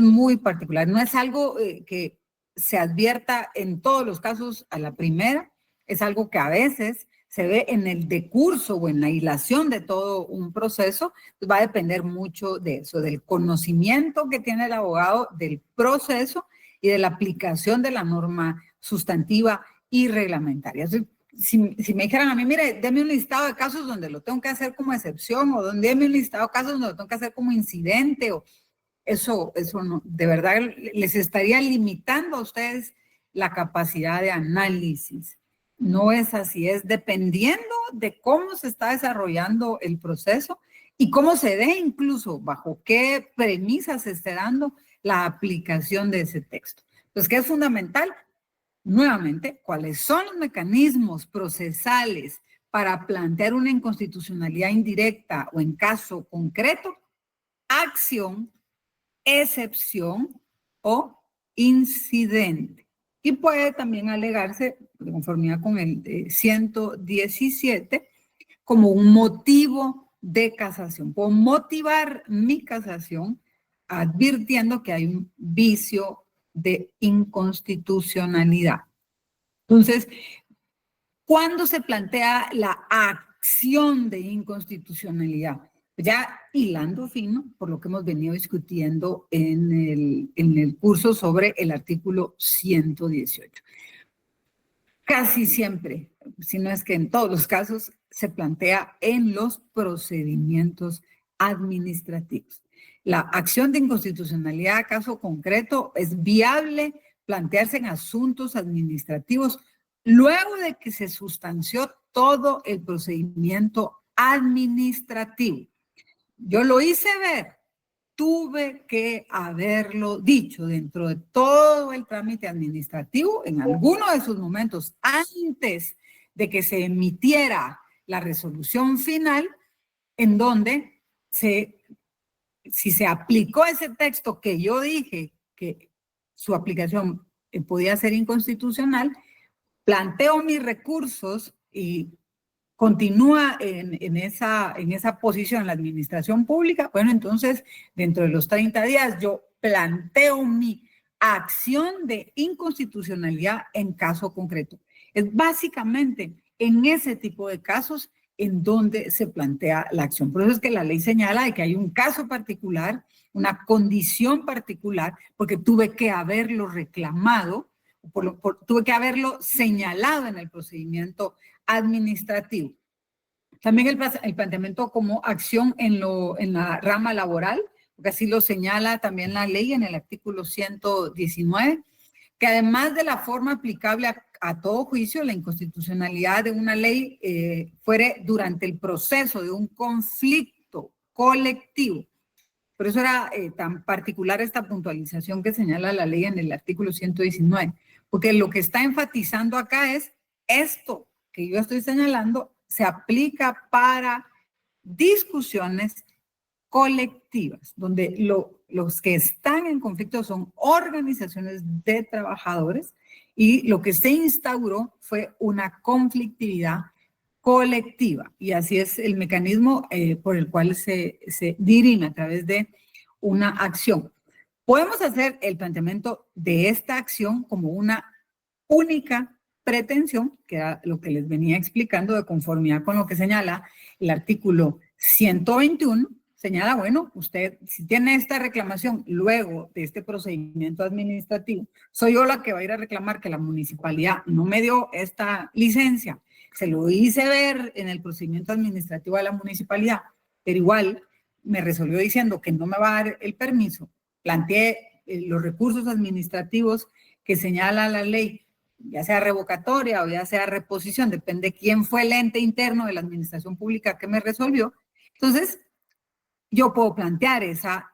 muy particular. No es algo que se advierta en todos los casos a la primera, es algo que a veces se ve en el decurso o en la hilación de todo un proceso, pues va a depender mucho de eso, del conocimiento que tiene el abogado del proceso y de la aplicación de la norma sustantiva y reglamentaria. Si me dijeran a mí, mire, deme un listado de casos donde lo tengo que hacer como excepción o deme un listado de casos donde lo tengo que hacer como incidente, o eso no, de verdad les estaría limitando a ustedes la capacidad de análisis. No es así, es dependiendo de cómo se está desarrollando el proceso y cómo se dé incluso, bajo qué premisas se esté dando la aplicación de ese texto. Entonces, ¿qué es fundamental? Nuevamente, ¿cuáles son los mecanismos procesales para plantear una inconstitucionalidad indirecta o en caso concreto? Acción, excepción o incidente. Y puede también alegarse, de conformidad con el 117, como un motivo de casación. Puedo motivar mi casación advirtiendo que hay un vicio de inconstitucionalidad. Entonces, ¿cuándo se plantea la acción de inconstitucionalidad? Ya hilando fino por lo que hemos venido discutiendo en el curso sobre el artículo 118. Casi siempre, si no es que en todos los casos, se plantea en los procedimientos administrativos. La acción de inconstitucionalidad, caso concreto, es viable plantearse en asuntos administrativos luego de que se sustanció todo el procedimiento administrativo. Yo lo hice ver, tuve que haberlo dicho dentro de todo el trámite administrativo, en alguno de sus momentos, antes de que se emitiera la resolución final, en donde si se aplicó ese texto que yo dije que su aplicación podía ser inconstitucional, planteo mis recursos y continúa en esa posición la administración pública, bueno, entonces dentro de los 30 días yo planteo mi acción de inconstitucionalidad en caso concreto. Es básicamente en ese tipo de casos en donde se plantea la acción. Por eso es que la ley señala de que hay un caso particular, una condición particular, porque tuve que haberlo reclamado, tuve que haberlo señalado en el procedimiento administrativo. También el planteamiento como acción en la rama laboral, porque así lo señala también la ley en el artículo 119, que además de la forma aplicable a todo juicio, la inconstitucionalidad de una ley fuere durante el proceso de un conflicto colectivo. Por eso era tan particular esta puntualización que señala la ley en el artículo 119, porque lo que está enfatizando acá es esto que yo estoy señalando se aplica para discusiones colectivas, donde los que están en conflicto son organizaciones de trabajadores y lo que se instauró fue una conflictividad colectiva. Y así es el mecanismo por el cual se dirime a través de una acción. Podemos hacer el planteamiento de esta acción como una única pretensión, que era lo que les venía explicando de conformidad con lo que señala el artículo 121, señala, bueno, usted si tiene esta reclamación luego de este procedimiento administrativo, soy yo la que va a ir a reclamar que la municipalidad no me dio esta licencia, se lo hice ver en el procedimiento administrativo de la municipalidad, pero igual me resolvió diciendo que no me va a dar el permiso, planteé los recursos administrativos que señala la ley, ya sea revocatoria o ya sea reposición, depende quién fue el ente interno de la administración pública que me resolvió. Entonces, yo puedo plantear esa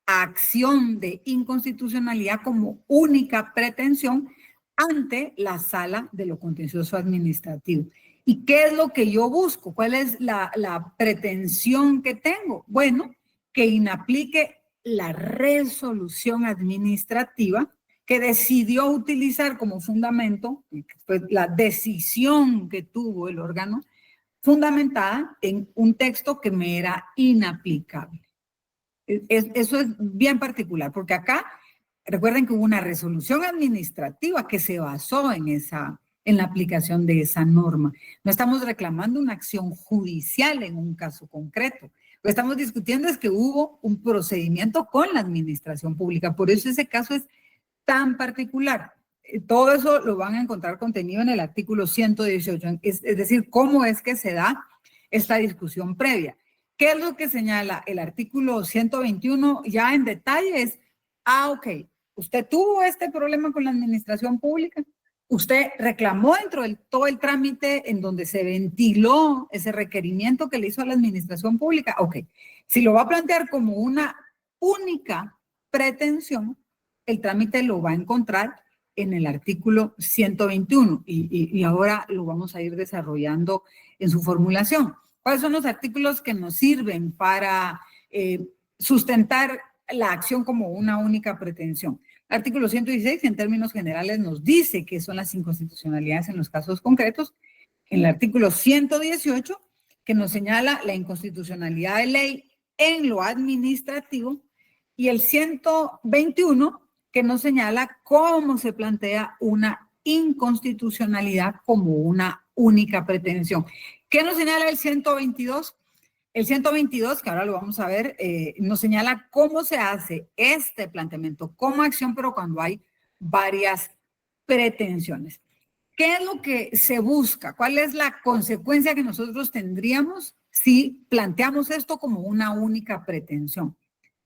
acción de inconstitucionalidad como única pretensión ante la sala de lo contencioso administrativo. ¿Y qué es lo que yo busco? ¿Cuál es la pretensión que tengo? Bueno, que inaplique la resolución administrativa que decidió utilizar como fundamento, pues la decisión que tuvo el órgano, fundamentada en un texto que me era inaplicable. Eso es bien particular, porque acá, recuerden que hubo una resolución administrativa que se basó en la aplicación de esa norma. No estamos reclamando una acción judicial en un caso concreto. Lo que estamos discutiendo es que hubo un procedimiento con la administración pública. Por eso ese caso es tan particular. Todo eso lo van a encontrar contenido en el artículo 118, es decir, cómo es que se da esta discusión previa. ¿Qué es lo que señala el artículo 121 ya en detalles? Ok, usted tuvo este problema con la administración pública, usted reclamó dentro de todo el trámite en donde se ventiló ese requerimiento que le hizo a la administración pública. Ok, si lo va a plantear como una única pretensión, el trámite lo va a encontrar en el artículo 121 y ahora lo vamos a ir desarrollando en su formulación. ¿Cuáles son los artículos que nos sirven para sustentar la acción como una única pretensión? El artículo 116 en términos generales nos dice qué son las inconstitucionalidades en los casos concretos. En el artículo 118 que nos señala la inconstitucionalidad de ley en lo administrativo y el 121 que nos señala cómo se plantea una inconstitucionalidad como una única pretensión. ¿Qué nos señala el 122? El 122, que ahora lo vamos a ver, nos señala cómo se hace este planteamiento como acción, pero cuando hay varias pretensiones. ¿Qué es lo que se busca? ¿Cuál es la consecuencia que nosotros tendríamos si planteamos esto como una única pretensión?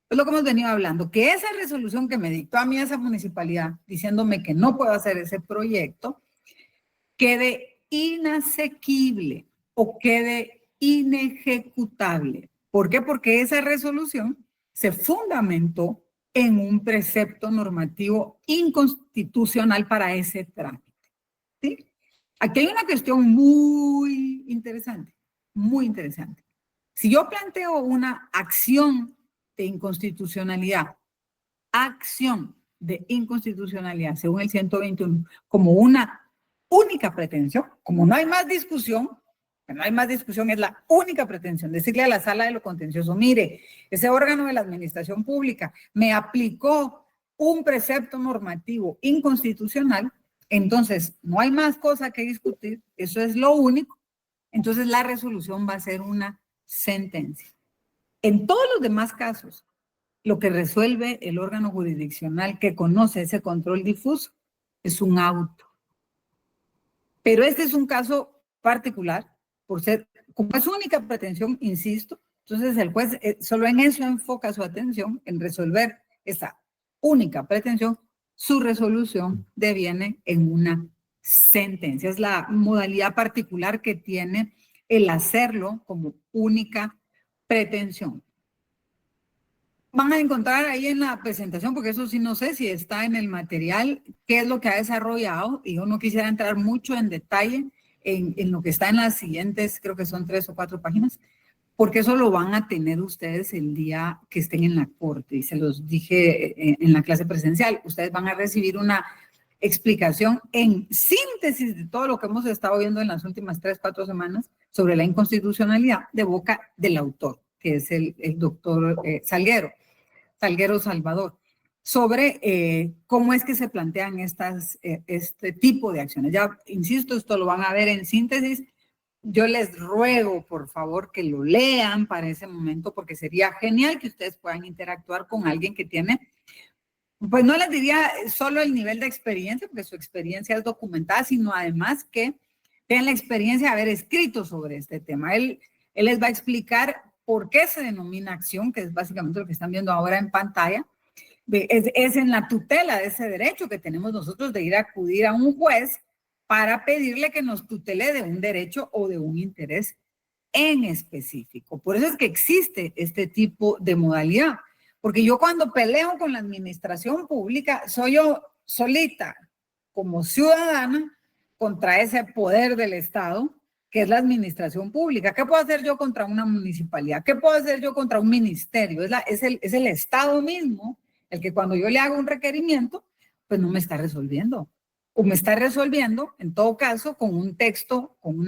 Es lo que hemos venido hablando, que esa resolución que me dictó a mí esa municipalidad diciéndome que no puedo hacer ese proyecto, quede inasequible o quede inejecutable. ¿Por qué? Porque esa resolución se fundamentó en un precepto normativo inconstitucional para ese trámite. ¿Sí? Aquí hay una cuestión muy interesante, muy interesante. Si yo planteo una acción de inconstitucionalidad, acción de inconstitucionalidad, según el 121, como una única pretensión, como no hay más discusión, es la única pretensión, decirle a la sala de lo contencioso, mire, ese órgano de la administración pública me aplicó un precepto normativo inconstitucional, entonces no hay más cosa que discutir, eso es lo único, entonces la resolución va a ser una sentencia. En todos los demás casos, lo que resuelve el órgano jurisdiccional que conoce ese control difuso es un auto. Pero este es un caso particular, por ser, como es única pretensión, insisto, entonces el juez solo en eso enfoca su atención, en resolver esa única pretensión, su resolución deviene en una sentencia. Es la modalidad particular que tiene el hacerlo como única pretensión. van a encontrar ahí en la presentación, porque eso sí no sé si está en el material, qué es lo que ha desarrollado, y yo no quisiera entrar mucho en detalle en lo que está en las siguientes, creo que son 3 o 4 páginas, porque eso lo van a tener ustedes el día que estén en la corte, y se los dije en la clase presencial. Ustedes van a recibir una explicación en síntesis de todo lo que hemos estado viendo en las últimas 3, 4 semanas sobre la inconstitucionalidad de boca del autor, que es el doctor Salguero Salvador, sobre cómo es que se plantean este tipo de acciones. Ya, insisto, esto lo van a ver en síntesis. Yo les ruego, por favor, que lo lean para ese momento, porque sería genial que ustedes puedan interactuar con alguien que tiene, pues no les diría solo el nivel de experiencia, porque su experiencia es documentada, sino además que tengan la experiencia de haber escrito sobre este tema. Él les va a explicar por qué se denomina acción, que es básicamente lo que están viendo ahora en pantalla. Es en la tutela de ese derecho que tenemos nosotros de ir a acudir a un juez para pedirle que nos tutele de un derecho o de un interés en específico. Por eso es que existe este tipo de modalidad. Porque yo cuando peleo con la administración pública, soy yo solita, como ciudadana, contra ese poder del Estado, que es la administración pública. ¿Qué puedo hacer yo contra una municipalidad? ¿Qué puedo hacer yo contra un ministerio? Es el Estado mismo el que cuando yo le hago un requerimiento, pues no me está resolviendo. O me está resolviendo, en todo caso, con un texto, con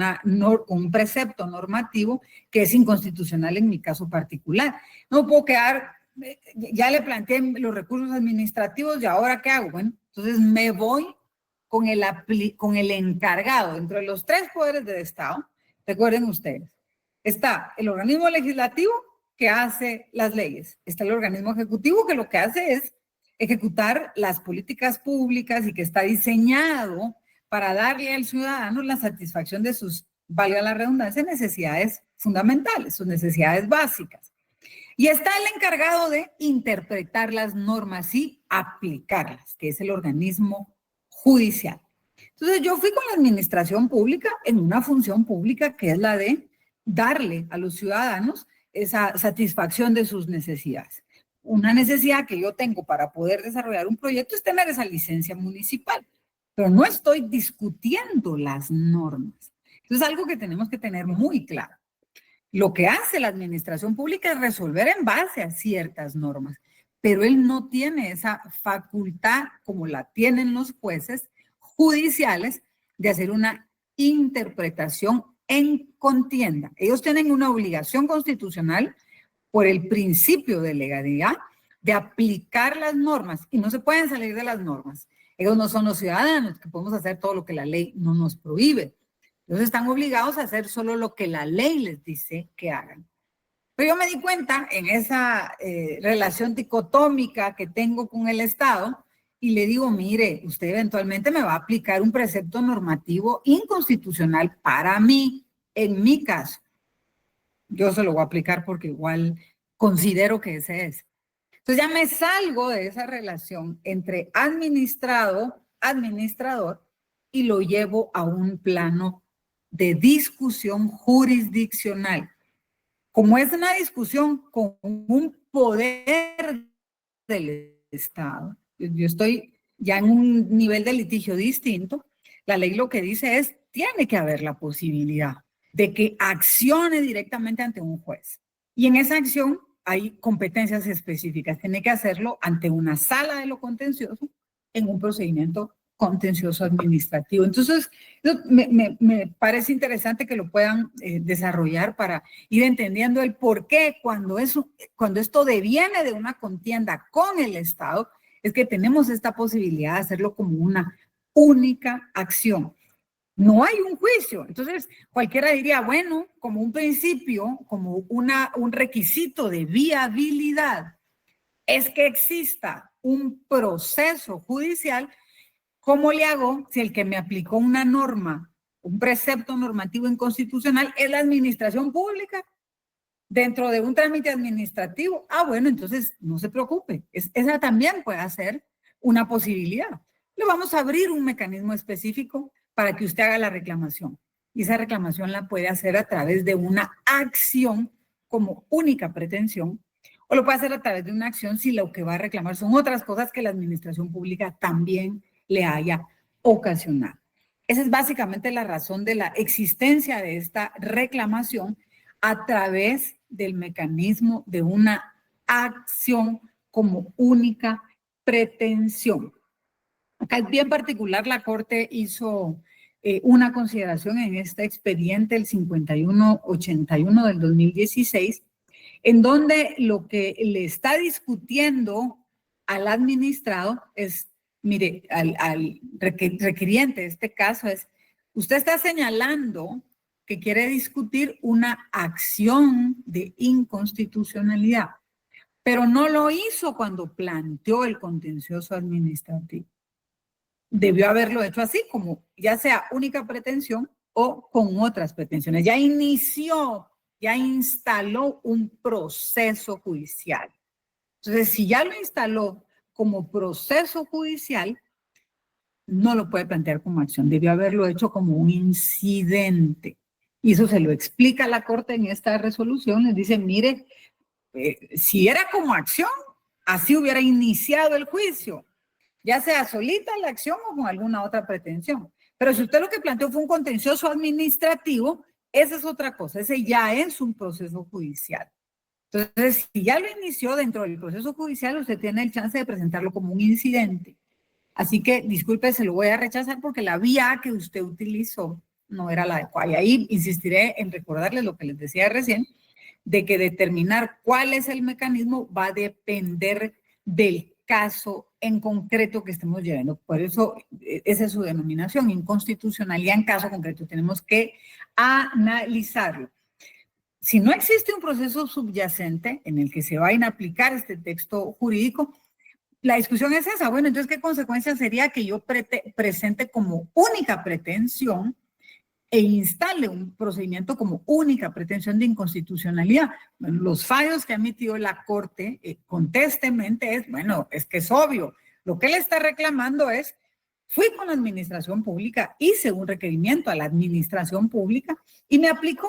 un precepto normativo que es inconstitucional en mi caso particular. No puedo quedar, ya le planteé los recursos administrativos y ahora ¿qué hago? Bueno, entonces me voy con el encargado dentro de los 3 poderes del Estado. Recuerden ustedes, está el organismo legislativo que hace las leyes, está el organismo ejecutivo que lo que hace es ejecutar las políticas públicas y que está diseñado para darle al ciudadano la satisfacción de sus, valga la redundancia, necesidades fundamentales, sus necesidades básicas. Y está el encargado de interpretar las normas y aplicarlas, que es el organismo judicial. Entonces yo fui con la administración pública en una función pública que es la de darle a los ciudadanos esa satisfacción de sus necesidades. Una necesidad que yo tengo para poder desarrollar un proyecto es tener esa licencia municipal, pero no estoy discutiendo las normas. Eso es algo que tenemos que tener muy claro. Lo que hace la administración pública es resolver en base a ciertas normas, pero él no tiene esa facultad como la tienen los jueces judiciales de hacer una interpretación en contienda. Ellos tienen una obligación constitucional por el principio de legalidad de aplicar las normas y no se pueden salir de las normas. Ellos no son los ciudadanos que podemos hacer todo lo que la ley no nos prohíbe. Ellos están obligados a hacer solo lo que la ley les dice que hagan. Pero yo me di cuenta en esa relación dicotómica que tengo con el Estado y le digo, mire, usted eventualmente me va a aplicar un precepto normativo inconstitucional para mí, en mi caso. Yo se lo voy a aplicar porque igual considero que ese es. Entonces ya me salgo de esa relación entre administrador y lo llevo a un plano de discusión jurisdiccional. Como es una discusión con un poder del Estado, yo estoy ya en un nivel de litigio distinto, la ley lo que dice es, tiene que haber la posibilidad de que accione directamente ante un juez. Y en esa acción hay competencias específicas. Tiene que hacerlo ante una sala de lo contencioso en un procedimiento contencioso administrativo. Entonces, me parece interesante que lo puedan desarrollar para ir entendiendo el por qué cuando esto deviene de una contienda con el Estado, es que tenemos esta posibilidad de hacerlo como una única acción. No hay un juicio. Entonces, cualquiera diría, bueno, como un principio, como un requisito de viabilidad, es que exista un proceso judicial. ¿Cómo le hago si el que me aplicó una norma, un precepto normativo inconstitucional, es la administración pública dentro de un trámite administrativo? Ah, bueno, entonces no se preocupe. Esa también puede ser una posibilidad. Le vamos a abrir un mecanismo específico para que usted haga la reclamación. Y esa reclamación la puede hacer a través de una acción como única pretensión o lo puede hacer a través de una acción si lo que va a reclamar son otras cosas que la administración pública también le haya ocasionado. Esa es básicamente la razón de la existencia de esta reclamación a través del mecanismo de una acción como única pretensión. Acá es bien particular, la Corte hizo una consideración en este expediente, el 5181 del 2016, en donde lo que le está discutiendo al administrado es, mire, al requiriente de este caso es, usted está señalando que quiere discutir una acción de inconstitucionalidad, pero no lo hizo cuando planteó el contencioso administrativo. Debió haberlo hecho así, como ya sea única pretensión o con otras pretensiones. Ya inició, ya instaló un proceso judicial. Entonces, si ya lo instaló como proceso judicial, no lo puede plantear como acción. Debió haberlo hecho como un incidente. Y eso se lo explica la Corte en esta resolución. Les dice, mire, si era como acción, así hubiera iniciado el juicio, ya sea solita la acción o con alguna otra pretensión. Pero si usted lo que planteó fue un contencioso administrativo, esa es otra cosa, ese ya es un proceso judicial. Entonces, si ya lo inició dentro del proceso judicial, usted tiene el chance de presentarlo como un incidente. Así que, disculpe, se lo voy a rechazar porque la vía que usted utilizó no era la adecuada. Y ahí insistiré en recordarles lo que les decía recién, de que determinar cuál es el mecanismo va a depender del caso en concreto que estemos llevando. Por eso, esa es su denominación, inconstitucionalidad en caso concreto. Tenemos que analizarlo. Si no existe un proceso subyacente en el que se vayan a aplicar este texto jurídico, la discusión es esa. Bueno, entonces, ¿qué consecuencia sería que yo presente como única pretensión e instale un procedimiento como única pretensión de inconstitucionalidad? Bueno, los fallos que ha emitido la Corte contestentemente es, bueno, es que es obvio. Lo que él está reclamando es, fui con la administración pública, hice un requerimiento a la administración pública y me aplicó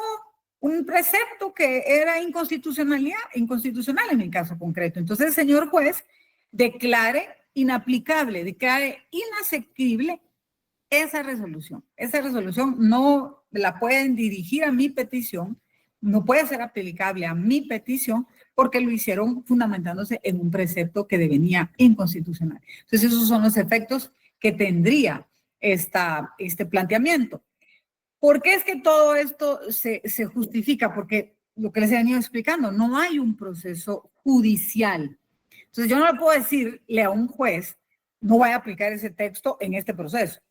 un precepto que era inconstitucional en mi caso concreto. Entonces el señor juez declare inaplicable, declare inasequible esa resolución. Esa resolución no la pueden dirigir a mi petición, no puede ser aplicable a mi petición porque lo hicieron fundamentándose en un precepto que devenía inconstitucional. Entonces esos son los efectos que tendría este planteamiento. ¿Por qué es que todo esto se justifica? Porque lo que les he venido explicando, no hay un proceso judicial. Entonces yo no le puedo decirle a un juez, no vaya a aplicar ese texto en este proceso,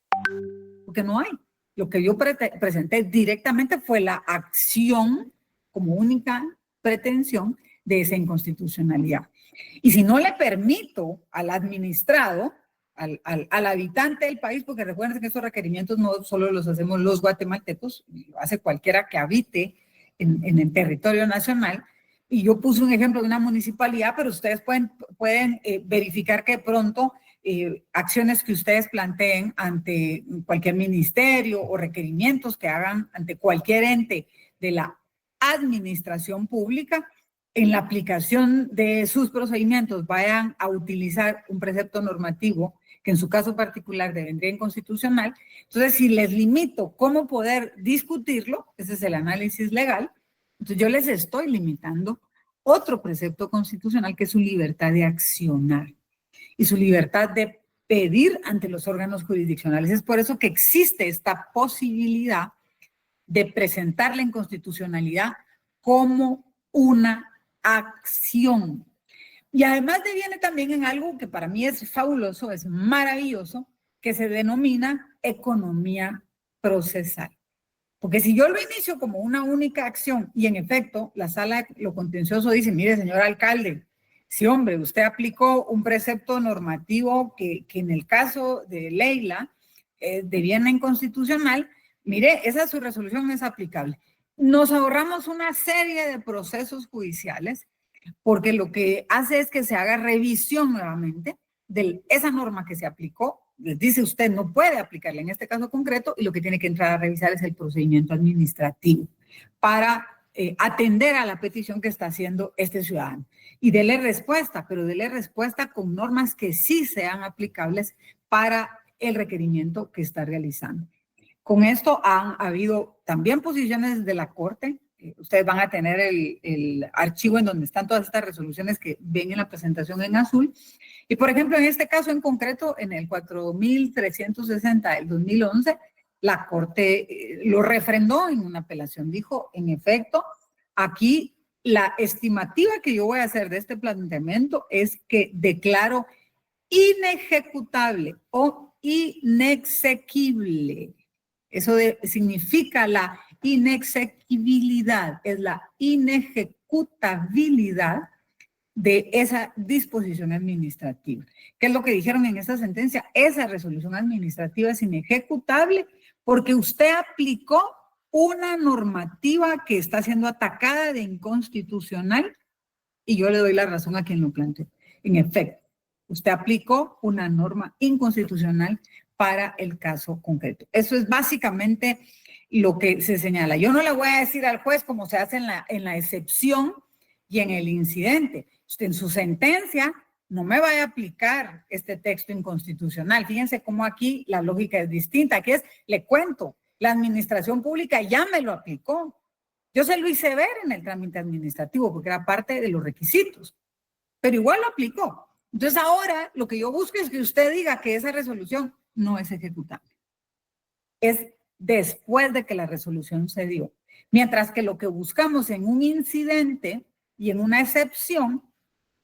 porque no hay. Lo que yo presenté directamente fue la acción como única pretensión de esa inconstitucionalidad. Y si no le permito al administrado, al habitante del país, porque recuerden que esos requerimientos no solo los hacemos los guatemaltecos, lo hace cualquiera que habite en el territorio nacional. Y yo puse un ejemplo de una municipalidad, pero ustedes pueden verificar que de pronto acciones que ustedes planteen ante cualquier ministerio o requerimientos que hagan ante cualquier ente de la administración pública, en la aplicación de sus procedimientos vayan a utilizar un precepto normativo que en su caso particular devendría inconstitucional. Entonces, si les limito cómo poder discutirlo, ese es el análisis legal, entonces yo les estoy limitando otro precepto constitucional que es su libertad de accionar y su libertad de pedir ante los órganos jurisdiccionales. Es por eso que existe esta posibilidad de presentar la inconstitucionalidad como una acción. Y además deviene también en algo que para mí es fabuloso, es maravilloso, que se denomina economía procesal. Porque si yo lo inicio como una única acción y en efecto la sala de lo contencioso dice, mire señor alcalde, sí hombre, usted aplicó un precepto normativo que en el caso de Leila deviene inconstitucional, mire, esa su resolución es aplicable. Nos ahorramos una serie de procesos judiciales porque lo que hace es que se haga revisión nuevamente de esa norma que se aplicó. Les dice usted no puede aplicarla en este caso concreto y lo que tiene que entrar a revisar es el procedimiento administrativo para atender a la petición que está haciendo este ciudadano. Y dele respuesta, pero dele respuesta con normas que sí sean aplicables para el requerimiento que está realizando. Con esto han habido también posiciones de la Corte. Ustedes van a tener el archivo en donde están todas estas resoluciones que ven en la presentación en azul. Y, por ejemplo, en este caso en concreto, en el 4360 del 2011, la Corte lo refrendó en una apelación. Dijo, en efecto, aquí la estimativa que yo voy a hacer de este planteamiento es que declaro inejecutable o inexequible. Eso significa la inexequibilidad, es la inejecutabilidad de esa disposición administrativa. ¿Qué es lo que dijeron en esta sentencia? Esa resolución administrativa es inejecutable porque usted aplicó una normativa que está siendo atacada de inconstitucional y yo le doy la razón a quien lo planteó. En efecto, usted aplicó una norma inconstitucional para el caso concreto. Eso es básicamente lo que se señala. Yo no le voy a decir al juez cómo se hace en la excepción y en el incidente. Usted en su sentencia no me vaya a aplicar este texto inconstitucional. Fíjense cómo aquí la lógica es distinta. Aquí es, le cuento, la administración pública ya me lo aplicó. Yo se lo hice ver en el trámite administrativo porque era parte de los requisitos, pero igual lo aplicó. Entonces ahora lo que yo busco es que usted diga que esa resolución no es ejecutable. Es después de que la resolución se dio. Mientras que lo que buscamos en un incidente y en una excepción,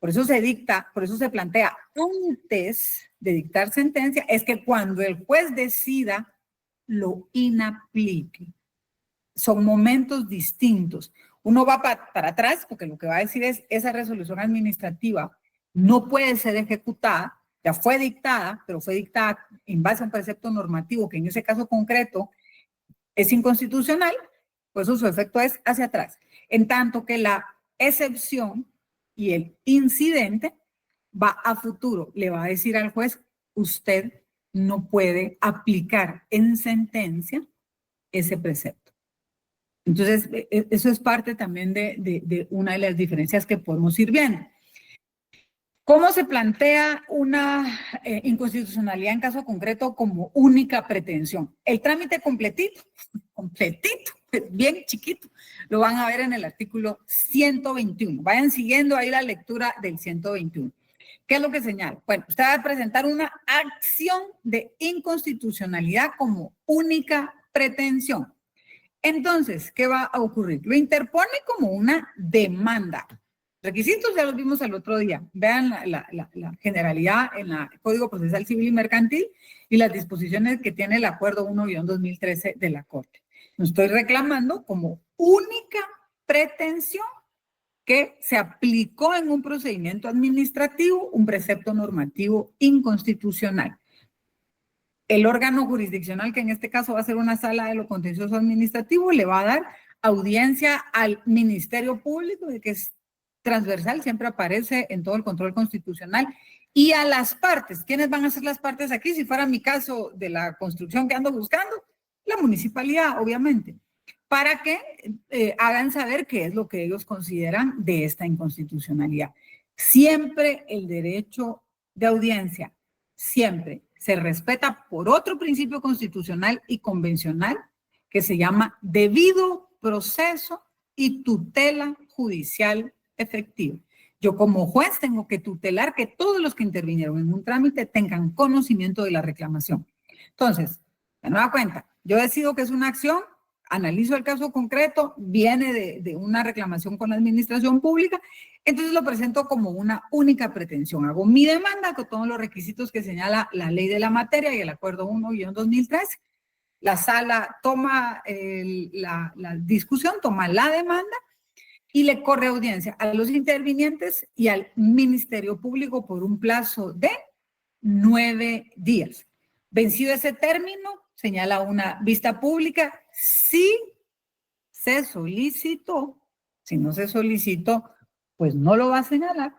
por eso se dicta, por eso se plantea antes de dictar sentencia, es que cuando el juez decida, lo inaplique. Son momentos distintos. Uno va para atrás porque lo que va a decir es esa resolución administrativa no puede ser ejecutada, ya fue dictada, pero fue dictada en base a un precepto normativo que en ese caso concreto es inconstitucional, pues su efecto es hacia atrás. En tanto que la excepción y el incidente va a futuro, le va a decir al juez, usted no puede aplicar en sentencia ese precepto. Entonces, eso es parte también de una de las diferencias que podemos ir viendo. ¿Cómo se plantea una inconstitucionalidad en caso concreto como única pretensión? El trámite completito, bien chiquito, lo van a ver en el artículo 121. Vayan siguiendo ahí la lectura del 121. ¿Qué es lo que señala? Bueno, usted va a presentar una acción de inconstitucionalidad como única pretensión. Entonces, ¿qué va a ocurrir? Lo interpone como una demanda. Requisitos ya los vimos el otro día. Vean la generalidad en el Código Procesal Civil y Mercantil y las disposiciones que tiene el Acuerdo 1-2013 de la Corte. Lo estoy reclamando como única pretensión que se aplicó en un procedimiento administrativo un precepto normativo inconstitucional. El órgano jurisdiccional, que en este caso va a ser una sala de lo contencioso administrativo, le va a dar audiencia al Ministerio Público, que es transversal, siempre aparece en todo el control constitucional, y a las partes. ¿Quiénes van a ser las partes aquí? Si fuera mi caso de la construcción que ando buscando, la municipalidad, obviamente, para que hagan saber qué es lo que ellos consideran de esta inconstitucionalidad. Siempre el derecho de audiencia, siempre se respeta por otro principio constitucional y convencional que se llama debido proceso y tutela judicial efectiva. Yo como juez tengo que tutelar que todos los que intervinieron en un trámite tengan conocimiento de la reclamación. Entonces, de nueva cuenta, yo decido que es una acción, analizo el caso concreto, viene de una reclamación con la administración pública, entonces lo presento como una única pretensión. Hago mi demanda con todos los requisitos que señala la ley de la materia y el Acuerdo 1-2013. La sala toma la discusión, toma la demanda y le corre audiencia a los intervinientes y al Ministerio Público por un plazo de 9 días. Vencido ese término, señala una vista pública, si se solicitó, si no se solicitó, pues no lo va a señalar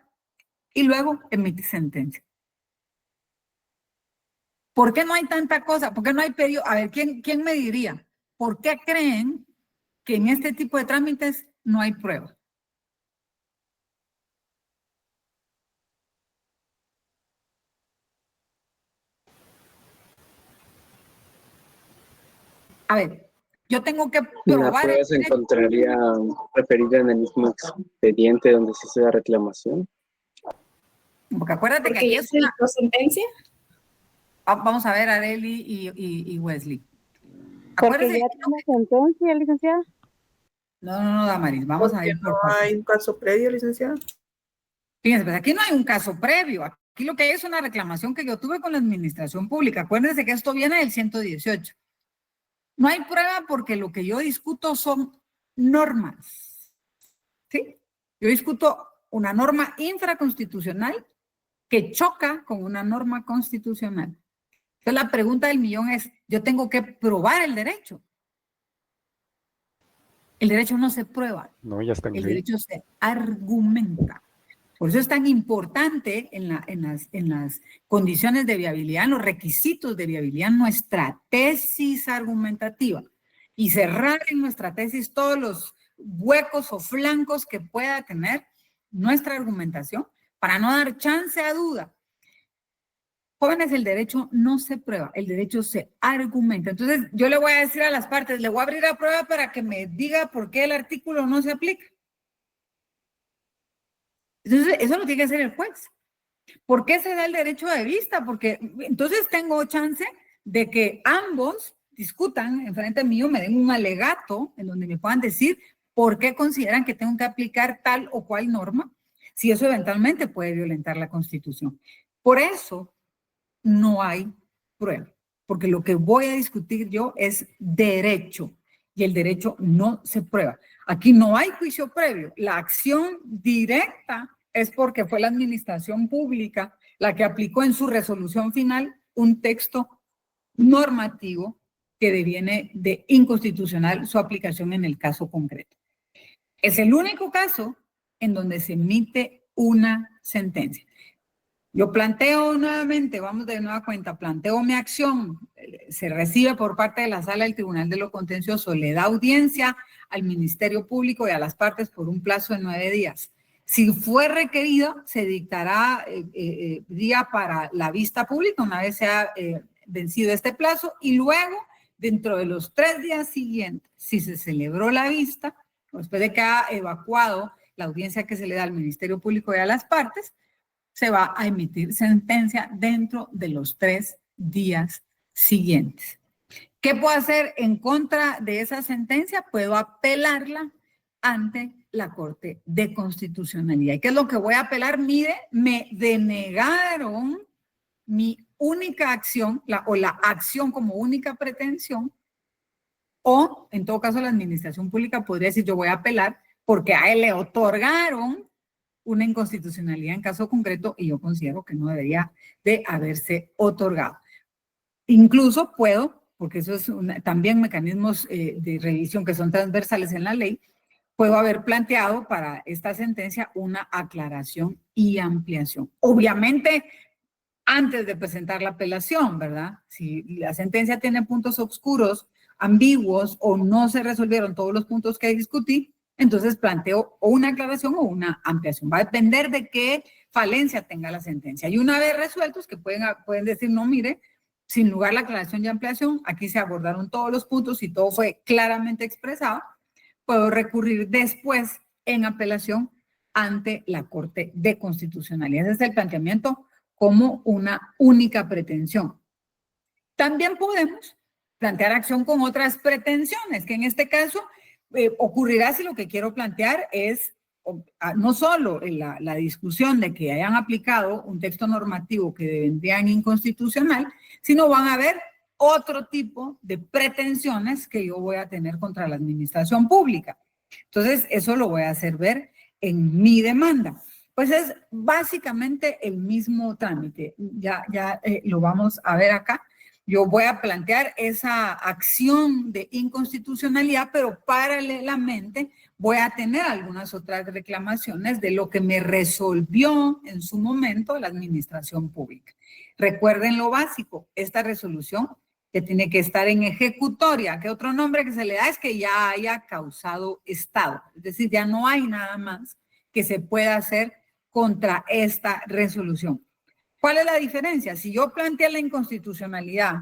y luego emite sentencia. ¿Por qué no hay tanta cosa? ¿Por qué no hay pedido? A ver, ¿quién me diría? ¿Por qué creen que en este tipo de trámites no hay prueba. A ver, yo tengo que La probar prueba el se derecho. encontraría referida en el mismo expediente donde se hizo la reclamación. Porque acuérdate que Porque aquí ya es se una... dictó sentencia. Vamos a ver, Arely y Wesley. Porque Acuérdense, ya tiene sentencia, licenciada. no, Damaris, vamos a Porque ir por no partes. hay un caso previo, licenciada. Fíjense, pues aquí no hay un caso previo. Aquí lo que hay es una reclamación que yo tuve con la administración pública. Acuérdense que esto viene del 118. No hay prueba porque lo que yo discuto son normas. ¿Sí? Yo discuto una norma infraconstitucional que choca con una norma constitucional. Entonces la pregunta del millón es, yo tengo que probar el derecho. El derecho no se prueba, No, ya está en el ley. derecho se argumenta. Por eso es tan importante en las condiciones de viabilidad, en los requisitos de viabilidad, nuestra tesis argumentativa y cerrar en nuestra tesis todos los huecos o flancos que pueda tener nuestra argumentación para no dar chance a duda. Jóvenes, el derecho no se prueba, el derecho se argumenta. Entonces, yo le voy a decir a las partes, le voy a abrir la prueba para que me diga por qué el artículo no se aplica. Entonces, eso lo tiene que hacer el juez. ¿Por qué se da el derecho de vista? Porque entonces tengo chance de que ambos discutan enfrente mío, me den un alegato en donde me puedan decir por qué consideran que tengo que aplicar tal o cual norma, si eso eventualmente puede violentar la Constitución. Por eso no hay prueba, porque lo que voy a discutir yo es derecho y el derecho no se prueba. Aquí no hay juicio previo. La acción directa es porque fue la administración pública la que aplicó en su resolución final un texto normativo que deviene de inconstitucional su aplicación en el caso concreto. Es el único caso en donde se emite una sentencia. Yo planteo nuevamente, vamos de nueva cuenta, planteo mi acción, se recibe por parte de la Sala del Tribunal de lo Contencioso, le da audiencia al Ministerio Público y a las partes por un plazo de 9 días. Si fue requerido, se dictará día para la vista pública una vez sea vencido este plazo y luego, dentro de los 3 días siguientes, si se celebró la vista, después de que ha evacuado la audiencia que se le da al Ministerio Público y a las partes, se va a emitir sentencia dentro de los 3 días siguientes. ¿Qué puedo hacer en contra de esa sentencia? Puedo apelarla ante la Corte de Constitucionalidad. ¿Y qué es lo que voy a apelar? Mire, me denegaron mi única acción, la acción como única pretensión, o en todo caso la administración pública podría decir yo voy a apelar porque a él le otorgaron una inconstitucionalidad en caso concreto y yo considero que no debería de haberse otorgado. Incluso puedo, porque eso es también mecanismos de revisión que son transversales en la ley, puedo haber planteado para esta sentencia una aclaración y ampliación. Obviamente, antes de presentar la apelación, ¿verdad? Si la sentencia tiene puntos oscuros, ambiguos o no se resolvieron todos los puntos que discutí, entonces planteo o una aclaración o una ampliación. Va a depender de qué falencia tenga la sentencia. Y una vez resueltos, que pueden decir, no, mire, sin lugar la aclaración y ampliación, aquí se abordaron todos los puntos y todo fue claramente expresado, puedo recurrir después en apelación ante la Corte de Constitucionalidad. Ese es el planteamiento como una única pretensión. También podemos plantear acción con otras pretensiones, que en este caso ocurrirá si lo que quiero plantear es no solo la discusión de que hayan aplicado un texto normativo que vendría en inconstitucional, sino van a haber otro tipo de pretensiones que yo voy a tener contra la administración pública. Entonces, eso lo voy a hacer ver en mi demanda. Pues es básicamente el mismo trámite. Ya lo vamos a ver acá. Yo voy a plantear esa acción de inconstitucionalidad, pero paralelamente voy a tener algunas otras reclamaciones de lo que me resolvió en su momento la administración pública. Recuerden lo básico, esta resolución que tiene que estar en ejecutoria, que otro nombre que se le da es que ya haya causado estado. Es decir, ya no hay nada más que se pueda hacer contra esta resolución. ¿Cuál es la diferencia? Si yo planteé la inconstitucionalidad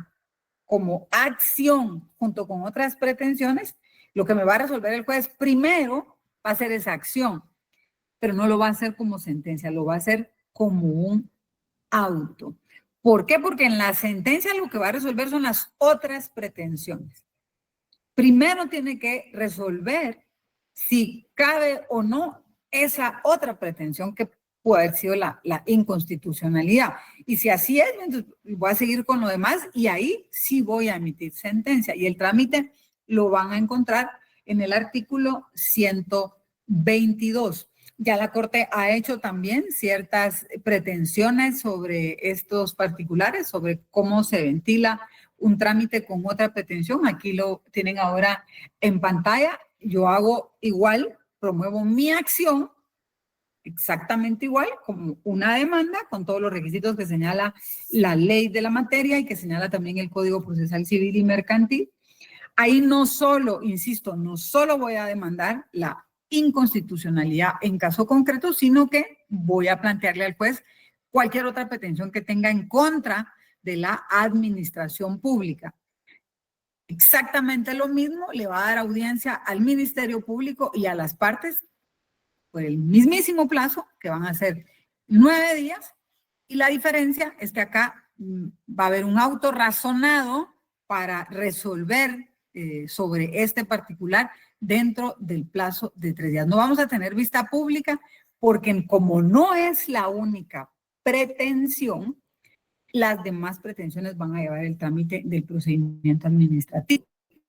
como acción junto con otras pretensiones, lo que me va a resolver el juez primero va a ser esa acción, pero no lo va a hacer como sentencia, lo va a hacer como un auto. ¿Por qué? Porque en la sentencia lo que va a resolver son las otras pretensiones. Primero tiene que resolver si cabe o no esa otra pretensión que puede haber sido la inconstitucionalidad. Y si así es, entonces voy a seguir con lo demás y ahí sí voy a emitir sentencia. Y el trámite lo van a encontrar en el artículo 122. Ya la Corte ha hecho también ciertas pretensiones sobre estos particulares, sobre cómo se ventila un trámite con otra pretensión. Aquí lo tienen ahora en pantalla. Yo hago igual, promuevo mi acción exactamente igual como una demanda con todos los requisitos que señala la ley de la materia y que señala también el Código Procesal Civil y Mercantil. Ahí no solo, insisto, no solo voy a demandar la inconstitucionalidad en caso concreto, sino que voy a plantearle al juez cualquier otra pretensión que tenga en contra de la administración pública. Exactamente lo mismo le va a dar audiencia al Ministerio Público y a las partes por el mismísimo plazo, que van a ser 9 días, y la diferencia es que acá va a haber un auto razonado para resolver sobre este particular dentro del plazo de 3 días. No vamos a tener vista pública porque como no es la única pretensión, las demás pretensiones van a llevar el trámite del procedimiento administrativo.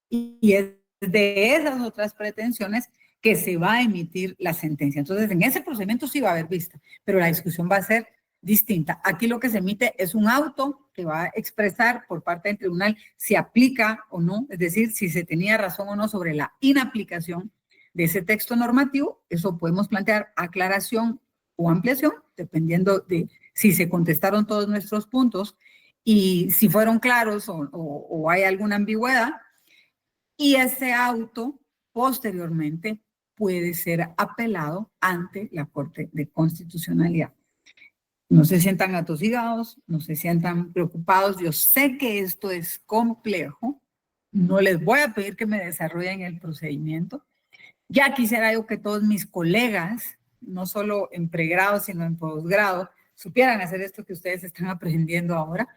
Y es de esas otras pretensiones que se va a emitir la sentencia. Entonces, en ese procedimiento sí va a haber vista, pero la discusión va a ser distinta. Aquí lo que se emite es un auto que va a expresar por parte del tribunal si aplica o no, es decir, si se tenía razón o no sobre la inaplicación de ese texto normativo. Eso podemos plantear aclaración o ampliación, dependiendo de si se contestaron todos nuestros puntos y si fueron claros o hay alguna ambigüedad. Y ese auto posteriormente puede ser apelado ante la Corte de Constitucionalidad. No se sientan atosigados, no se sientan preocupados. Yo sé que esto es complejo. No les voy a pedir que me desarrollen el procedimiento. Ya quisiera yo que todos mis colegas, no solo en pregrado, sino en posgrado, supieran hacer esto que ustedes están aprendiendo ahora.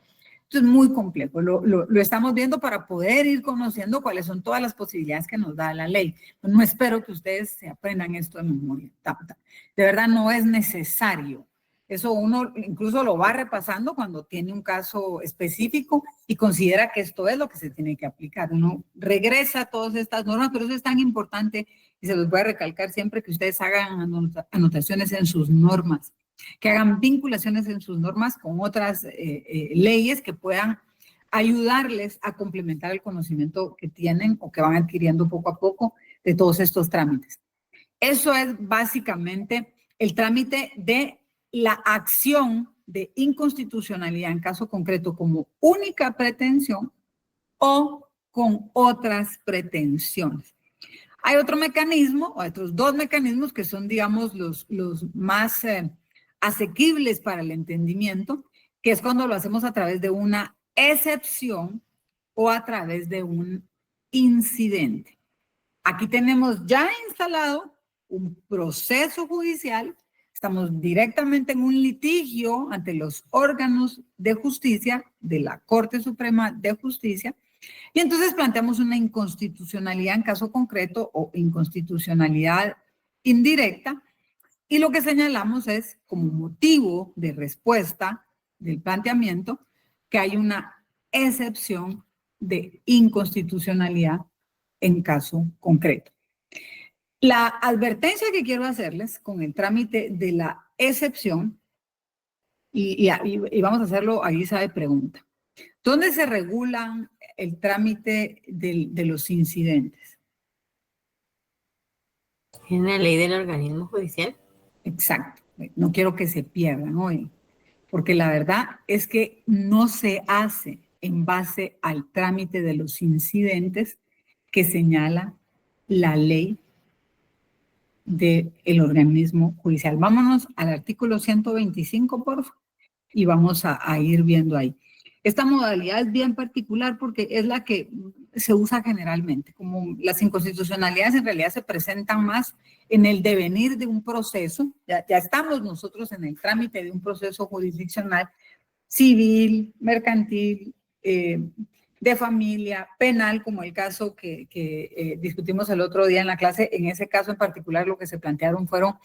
Esto es muy complejo, lo estamos viendo para poder ir conociendo cuáles son todas las posibilidades que nos da la ley. No espero que ustedes se aprendan esto de memoria. De verdad no es necesario. Eso uno incluso lo va repasando cuando tiene un caso específico y considera que esto es lo que se tiene que aplicar. Uno regresa a todas estas normas, pero eso es tan importante y se los voy a recalcar siempre que ustedes hagan anotaciones en sus normas, que hagan vinculaciones en sus normas con otras leyes que puedan ayudarles a complementar el conocimiento que tienen o que van adquiriendo poco a poco de todos estos trámites. Eso es básicamente el trámite de la acción de inconstitucionalidad en caso concreto como única pretensión o con otras pretensiones. Hay otro mecanismo, o otros dos mecanismos que son, digamos, los más asequibles para el entendimiento, que es cuando lo hacemos a través de una excepción o a través de un incidente. Aquí tenemos ya instalado un proceso judicial, estamos directamente en un litigio ante los órganos de justicia de la Corte Suprema de Justicia, y entonces planteamos una inconstitucionalidad en caso concreto o inconstitucionalidad indirecta, y lo que señalamos es, como motivo de respuesta del planteamiento, que hay una excepción de inconstitucionalidad en caso concreto. La advertencia que quiero hacerles con el trámite de la excepción, y vamos a hacerlo a guisa de pregunta. ¿Dónde se regulan el trámite de los incidentes? ¿En la ley del organismo judicial? Exacto. No quiero que se pierdan hoy, porque la verdad es que no se hace. en base al trámite de los incidentes que señala la ley del organismo judicial. Vámonos al artículo 125, por favor, y vamos a ir viendo ahí. Esta modalidad es bien particular porque es la que se usa generalmente. Como las inconstitucionalidades en realidad se presentan más en el devenir de un proceso, ya estamos nosotros en el trámite de un proceso jurisdiccional, civil, mercantil, de familia, penal, como el caso que discutimos el otro día en la clase. En ese caso en particular lo que se plantearon fueron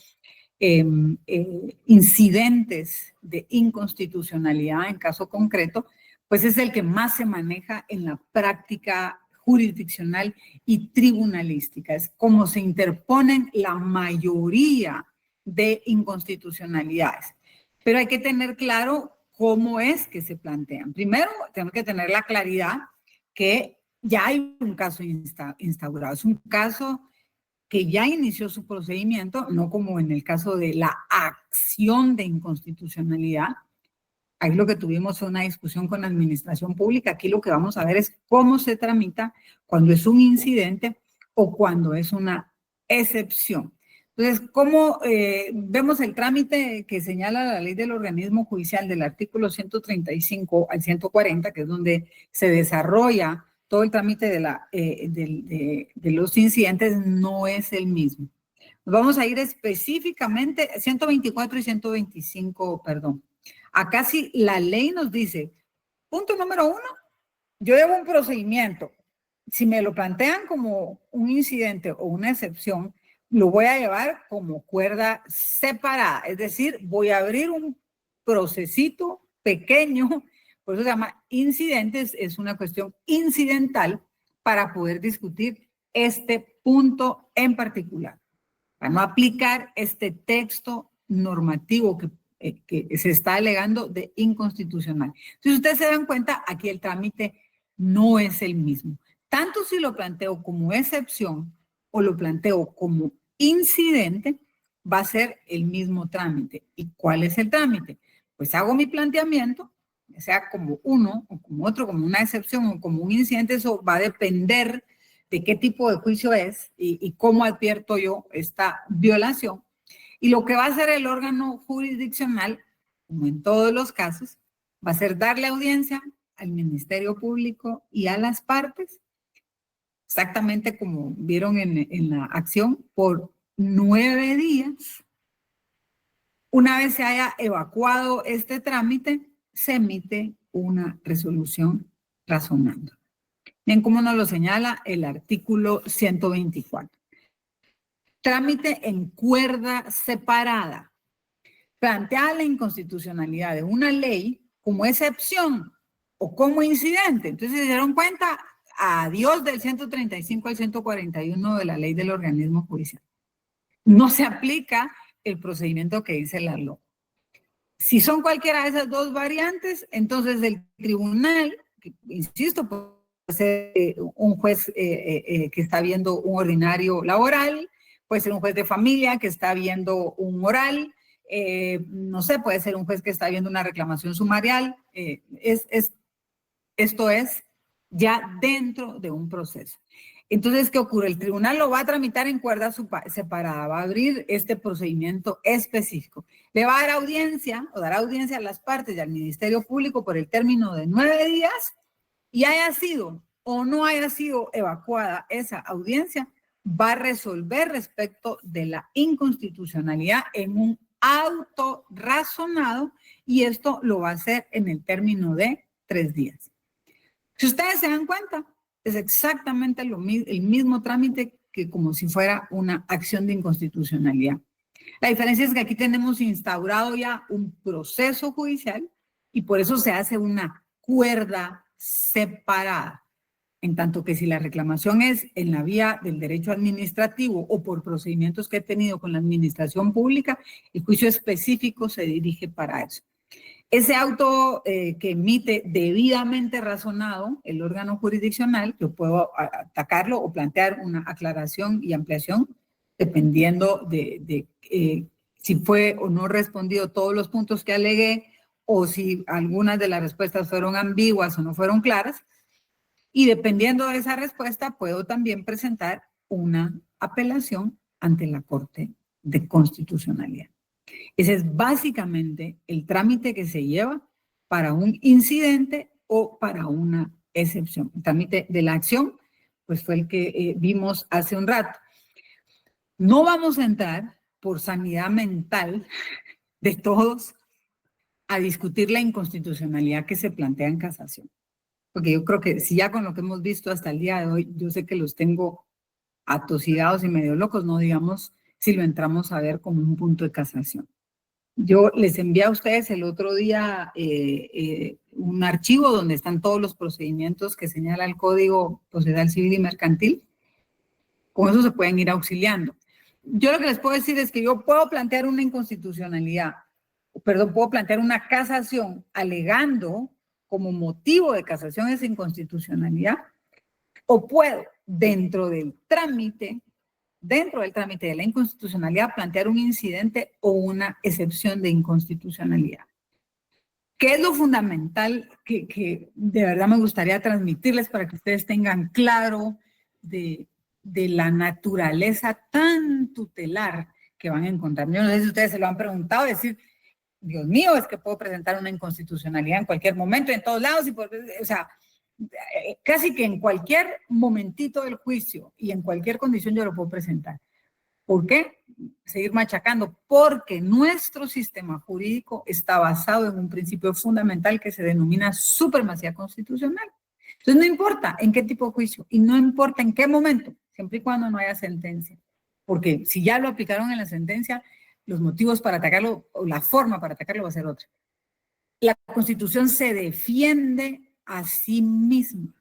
incidentes de inconstitucionalidad en caso concreto, pues es el que más se maneja en la práctica jurisdiccional y tribunalística. Es como se interponen la mayoría de inconstitucionalidades. Pero hay que tener claro cómo es que se plantean. Primero, tenemos que tener la claridad que ya hay un caso instaurado. Es un caso que ya inició su procedimiento, no como en el caso de la acción de inconstitucionalidad. Ahí lo que tuvimos fue una discusión con la administración pública. Aquí lo que vamos a ver es cómo se tramita cuando es un incidente o cuando es una excepción. Entonces, ¿cómo vemos el trámite que señala la ley del organismo judicial del artículo 135 al 140, que es donde se desarrolla todo el trámite de los incidentes? No es el mismo. Nos vamos a ir específicamente, 124 y 125, perdón. Acá sí la ley nos dice, punto número 1, yo llevo un procedimiento. Si me lo plantean como un incidente o una excepción, lo voy a llevar como cuerda separada. Es decir, voy a abrir un procesito pequeño, por eso se llama incidentes, es una cuestión incidental para poder discutir este punto en particular, para no aplicar este texto normativo que se está alegando de inconstitucional. Si ustedes se dan cuenta, aquí el trámite no es el mismo. Tanto si lo planteo como excepción o lo planteo como incidente, va a ser el mismo trámite. ¿Y cuál es el trámite? Pues hago mi planteamiento, sea como uno o como otro, como una excepción o como un incidente. Eso va a depender de qué tipo de juicio es y cómo advierto yo esta violación. Y lo que va a hacer el órgano jurisdiccional, como en todos los casos, va a ser darle audiencia al Ministerio Público y a las partes, exactamente como vieron en la acción, por 9 días. Una vez se haya evacuado este trámite, se emite una resolución razonando. Bien, como nos lo señala el artículo 124. Trámite en cuerda separada. Plantea la inconstitucionalidad de una ley como excepción o como incidente. Entonces se dieron cuenta, adiós del 135 al 141 de la ley del organismo judicial. No se aplica el procedimiento que dice la ley. Si son cualquiera de esas dos variantes, entonces el tribunal, que, insisto, puede ser un juez que está viendo un ordinario laboral, puede ser un juez de familia que está viendo un oral, no sé, puede ser un juez que está viendo una reclamación sumarial. Esto es ya dentro de un proceso. Entonces, ¿qué ocurre? El tribunal lo va a tramitar en cuerda separada, va a abrir este procedimiento específico. Le va a dar audiencia o dar audiencia a las partes y al Ministerio Público por el término de 9 días y haya sido o no haya sido evacuada esa audiencia, va a resolver respecto de la inconstitucionalidad en un auto razonado y esto lo va a hacer en el término de 3 días. Si ustedes se dan cuenta, es exactamente el mismo trámite que como si fuera una acción de inconstitucionalidad. La diferencia es que aquí tenemos instaurado ya un proceso judicial y por eso se hace una cuerda separada. En tanto que si la reclamación es en la vía del derecho administrativo o por procedimientos que he tenido con la administración pública, el juicio específico se dirige para eso. Ese auto que emite debidamente razonado el órgano jurisdiccional, yo puedo atacarlo o plantear una aclaración y ampliación dependiendo de si fue o no respondido todos los puntos que alegué o si algunas de las respuestas fueron ambiguas o no fueron claras. Y dependiendo de esa respuesta, puedo también presentar una apelación ante la Corte de Constitucionalidad. Ese es básicamente el trámite que se lleva para un incidente o para una excepción. El trámite de la acción, pues fue el que vimos hace un rato. No vamos a entrar por sanidad mental de todos a discutir la inconstitucionalidad que se plantea en casación. Porque yo creo que si ya con lo que hemos visto hasta el día de hoy, yo sé que los tengo atosigados y medio locos, no digamos si lo entramos a ver como un punto de casación. Yo les envié a ustedes el otro día un archivo donde están todos los procedimientos que señala el Código Procesal Civil y Mercantil. Con eso se pueden ir auxiliando. Yo lo que les puedo decir es que yo puedo plantear una inconstitucionalidad, perdón, puedo plantear una casación alegando como motivo de casación esa inconstitucionalidad, o puedo, dentro del trámite de la inconstitucionalidad, plantear un incidente o una excepción de inconstitucionalidad. ¿Qué es lo fundamental que de verdad me gustaría transmitirles para que ustedes tengan claro de la naturaleza tan tutelar que van a encontrar? Yo no sé si ustedes se lo han preguntado, decir, Dios mío, es que puedo presentar una inconstitucionalidad en cualquier momento, en todos lados, o sea, casi que en cualquier momentito del juicio y en cualquier condición yo lo puedo presentar. ¿Por qué? Seguir machacando, porque nuestro sistema jurídico está basado en un principio fundamental que se denomina supremacía constitucional. Entonces no importa en qué tipo de juicio y no importa en qué momento, siempre y cuando no haya sentencia, porque si ya lo aplicaron en la sentencia, los motivos para atacarlo o la forma para atacarlo va a ser otra. La Constitución se defiende a sí misma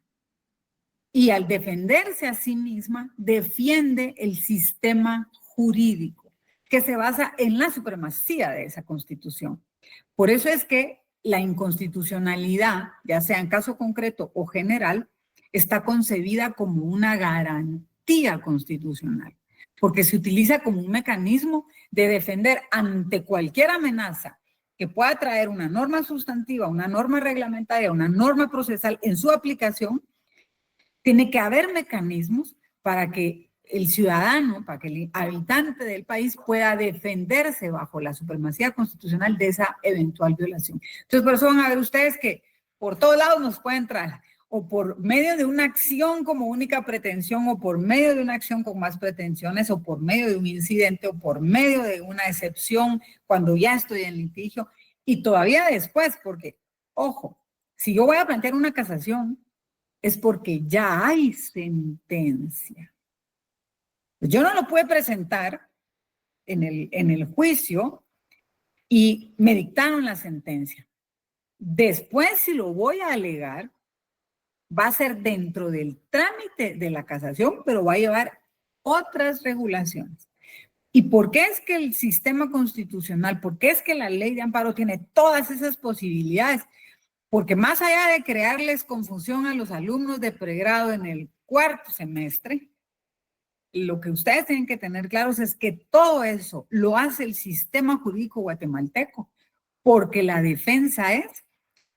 y al defenderse a sí misma defiende el sistema jurídico que se basa en la supremacía de esa Constitución. Por eso es que la inconstitucionalidad, ya sea en caso concreto o general, está concebida como una garantía constitucional, porque se utiliza como un mecanismo de defender ante cualquier amenaza que pueda traer una norma sustantiva, una norma reglamentaria, una norma procesal en su aplicación. Tiene que haber mecanismos para que el ciudadano, para que el habitante del país pueda defenderse bajo la supremacía constitucional de esa eventual violación. Entonces, por eso van a ver ustedes que por todos lados nos puede entrar, o por medio de una acción como única pretensión, o por medio de una acción con más pretensiones, o por medio de un incidente, o por medio de una excepción cuando ya estoy en litigio, y todavía después, porque, ojo, si yo voy a plantear una casación, es porque ya hay sentencia. Yo no lo puedo presentar en el juicio y me dictaron la sentencia. Después, si lo voy a alegar, va a ser dentro del trámite de la casación, pero va a llevar otras regulaciones. ¿Y por qué es que el sistema constitucional, por qué es que la ley de amparo tiene todas esas posibilidades? Porque más allá de crearles confusión a los alumnos de pregrado en el cuarto semestre, lo que ustedes tienen que tener claros es que todo eso lo hace el sistema jurídico guatemalteco, porque la defensa es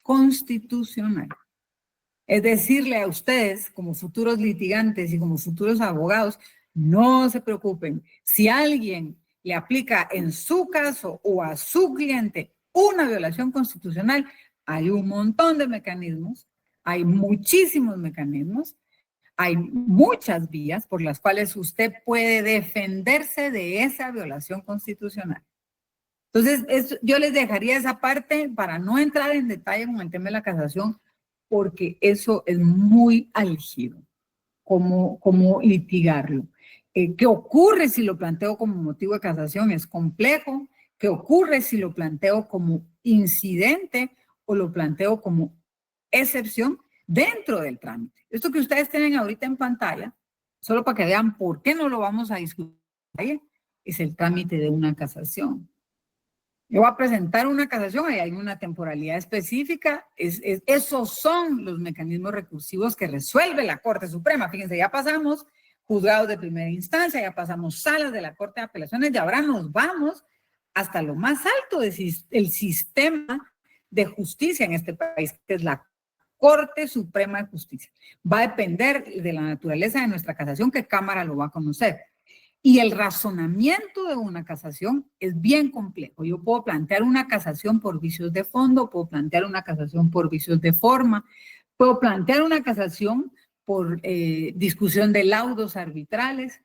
constitucional. Es decirle a ustedes, como futuros litigantes y como futuros abogados, no se preocupen. Si alguien le aplica en su caso o a su cliente una violación constitucional, hay un montón de mecanismos, hay muchísimos mecanismos, hay muchas vías por las cuales usted puede defenderse de esa violación constitucional. Entonces, yo les dejaría esa parte para no entrar en detalle con el tema de la casación, porque eso es muy álgido, cómo litigarlo. ¿Qué ocurre si lo planteo como motivo de casación? Es complejo. ¿Qué ocurre si lo planteo como incidente o lo planteo como excepción dentro del trámite? Esto que ustedes tienen ahorita en pantalla, solo para que vean por qué no lo vamos a discutir, es el trámite de una casación. Yo voy a presentar una casación, ahí hay una temporalidad específica, esos son los mecanismos recursivos que resuelve la Corte Suprema. Fíjense, ya pasamos juzgados de primera instancia, ya pasamos salas de la Corte de Apelaciones y ahora nos vamos hasta lo más alto del sistema de justicia en este país, que es la Corte Suprema de Justicia. Va a depender de la naturaleza de nuestra casación, qué Cámara lo va a conocer. Y el razonamiento de una casación es bien complejo. Yo puedo plantear una casación por vicios de fondo, puedo plantear una casación por vicios de forma, puedo plantear una casación por discusión de laudos arbitrales.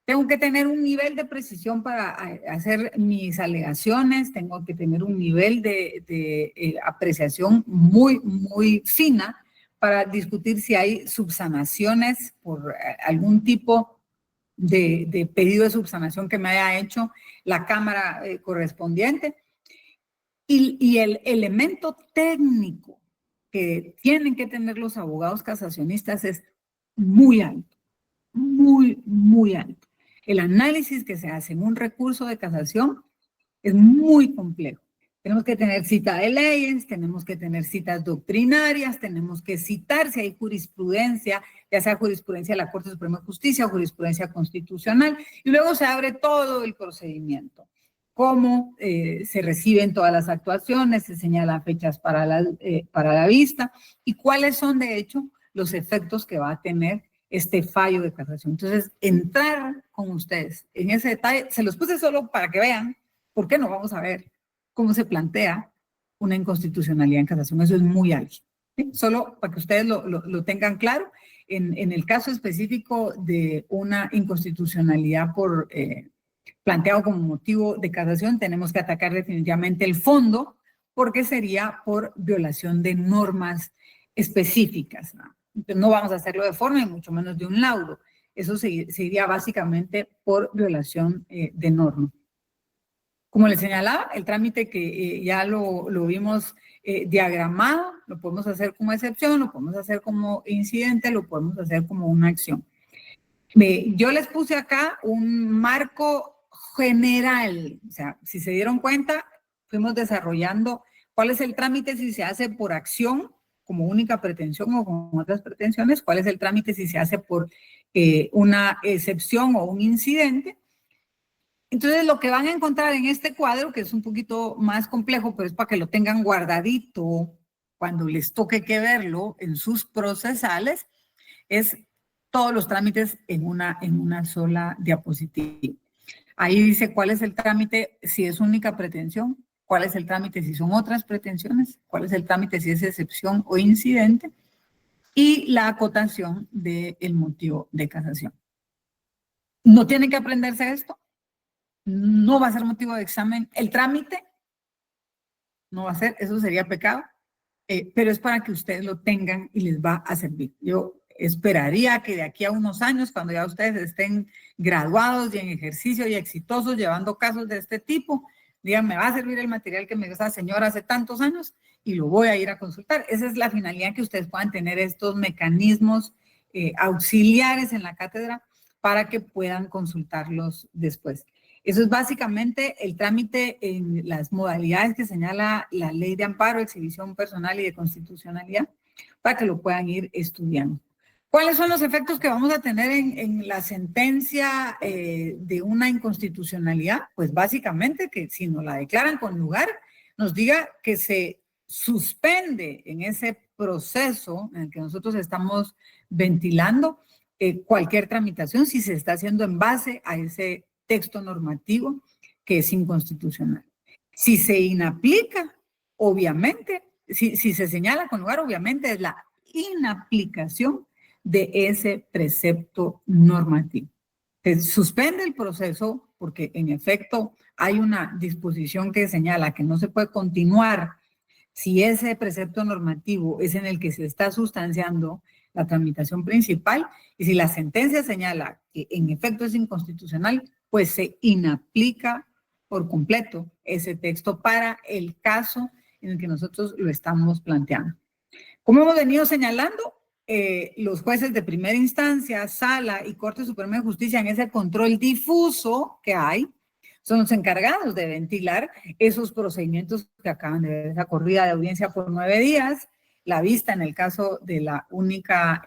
Tengo que tener un nivel de precisión para hacer mis alegaciones, tengo que tener un nivel de apreciación muy, muy fina para discutir si hay subsanaciones por algún tipo de pedido de subsanación que me haya hecho la Cámara correspondiente. Y el elemento técnico que tienen que tener los abogados casacionistas es muy alto, muy, muy alto. El análisis que se hace en un recurso de casación es muy complejo. Tenemos que tener cita de leyes, tenemos que tener citas doctrinarias, tenemos que citar si hay jurisprudencia, ya sea jurisprudencia de la Corte Suprema de Justicia o jurisprudencia constitucional, y luego se abre todo el procedimiento. Cómo se reciben todas las actuaciones, se señalan fechas para la vista y cuáles son, de hecho, los efectos que va a tener este fallo de casación. Entonces, entrar con ustedes en ese detalle, se los puse solo para que vean por qué no vamos a ver cómo se plantea una inconstitucionalidad en casación. Eso es muy álgido, ¿sí? Solo para que ustedes lo tengan claro. En el caso específico de una inconstitucionalidad planteado como motivo de casación, tenemos que atacar definitivamente el fondo, porque sería por violación de normas específicas, ¿no? Entonces, no vamos a hacerlo de forma y mucho menos de un laudo. Eso se iría básicamente por violación de norma. Como les señalaba, el trámite que ya lo vimos diagramado, lo podemos hacer como excepción, lo podemos hacer como incidente, lo podemos hacer como una acción. Yo les puse acá un marco general, o sea, si se dieron cuenta, fuimos desarrollando cuál es el trámite si se hace por acción, como única pretensión o con otras pretensiones, cuál es el trámite si se hace por una excepción o un incidente. Entonces, lo que van a encontrar en este cuadro, que es un poquito más complejo, pero es para que lo tengan guardadito cuando les toque que verlo en sus procesales, es todos los trámites en una sola diapositiva. Ahí dice cuál es el trámite si es única pretensión, cuál es el trámite si son otras pretensiones, cuál es el trámite si es excepción o incidente, y la acotación del motivo de casación. No tienen que aprenderse esto, no va a ser motivo de examen, el trámite no va a ser, eso sería pecado, pero es para que ustedes lo tengan y les va a servir. Yo esperaría que de aquí a unos años, cuando ya ustedes estén graduados y en ejercicio y exitosos llevando casos de este tipo, digan, me va a servir el material que me dio esa señora hace tantos años y lo voy a ir a consultar. Esa es la finalidad, que ustedes puedan tener estos mecanismos auxiliares en la cátedra para que puedan consultarlos después. Eso es básicamente el trámite en las modalidades que señala la Ley de Amparo, Exhibición Personal y de Constitucionalidad, para que lo puedan ir estudiando. ¿Cuáles son los efectos que vamos a tener en la sentencia de una inconstitucionalidad? Pues básicamente que si nos la declaran con lugar, nos diga que se suspende en ese proceso en el que nosotros estamos ventilando cualquier tramitación si se está haciendo en base a ese texto normativo que es inconstitucional. Si se inaplica, obviamente, si se señala con lugar, obviamente es la inaplicación de ese precepto normativo. Se suspende el proceso porque en efecto hay una disposición que señala que no se puede continuar si ese precepto normativo es en el que se está sustanciando la tramitación principal, y si la sentencia señala que en efecto es inconstitucional, pues se inaplica por completo ese texto para el caso en el que nosotros lo estamos planteando. Como hemos venido señalando, los jueces de primera instancia, sala y Corte Suprema de Justicia, en ese control difuso que hay, son los encargados de ventilar esos procedimientos que acaban de ver, esa corrida de audiencia por 9 días, la vista en el caso de la única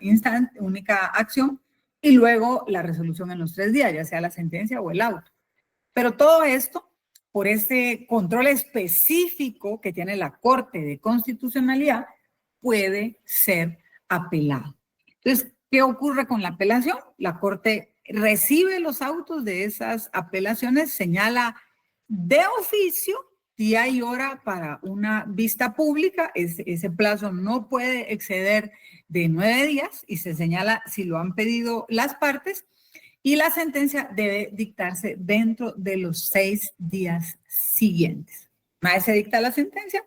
acción, y luego la resolución en los 3 días, ya sea la sentencia o el auto. Pero todo esto por ese control específico que tiene la Corte de Constitucionalidad, puede ser apelado. Entonces, ¿qué ocurre con la apelación? La Corte recibe los autos de esas apelaciones, señala de oficio día y hora para una vista pública. Ese plazo no puede exceder de 9 días y se señala si lo han pedido las partes, y la sentencia debe dictarse dentro de los 6 días siguientes. Una vez se dicta la sentencia,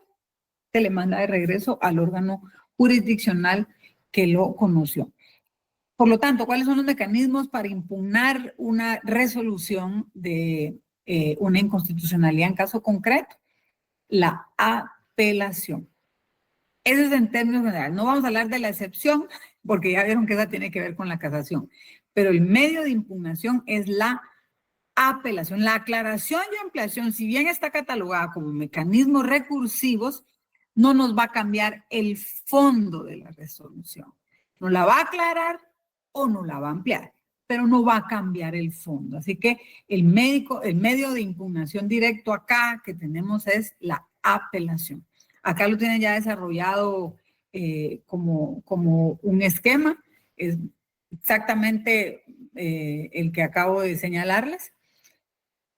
se le manda de regreso al órgano jurisdiccional que lo conoció. Por lo tanto, ¿cuáles son los mecanismos para impugnar una resolución de una inconstitucionalidad en caso concreto? La apelación. Eso es en términos generales. No vamos a hablar de la excepción, porque ya vieron que esa tiene que ver con la casación. Pero el medio de impugnación es la apelación. La aclaración y ampliación, si bien está catalogada como mecanismos recursivos, no nos va a cambiar el fondo de la resolución. No la va a aclarar o no la va a ampliar, pero no va a cambiar el fondo. Así que el medio de impugnación directo acá que tenemos es la apelación. Acá lo tienen ya desarrollado como un esquema, es exactamente el que acabo de señalarles,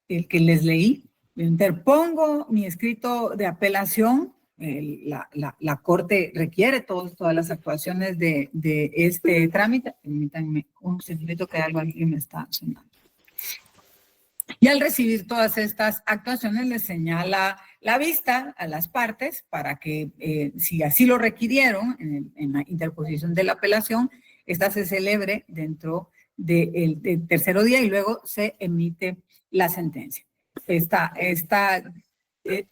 el que les leí. Interpongo mi escrito de apelación. La Corte requiere todas las actuaciones de este trámite. Permítanme un segundito que algo aquí me está sonando. Y al recibir todas estas actuaciones, le señala la vista a las partes para que, si así lo requirieron en la interposición de la apelación, esta se celebre dentro del tercero día y luego se emite la sentencia.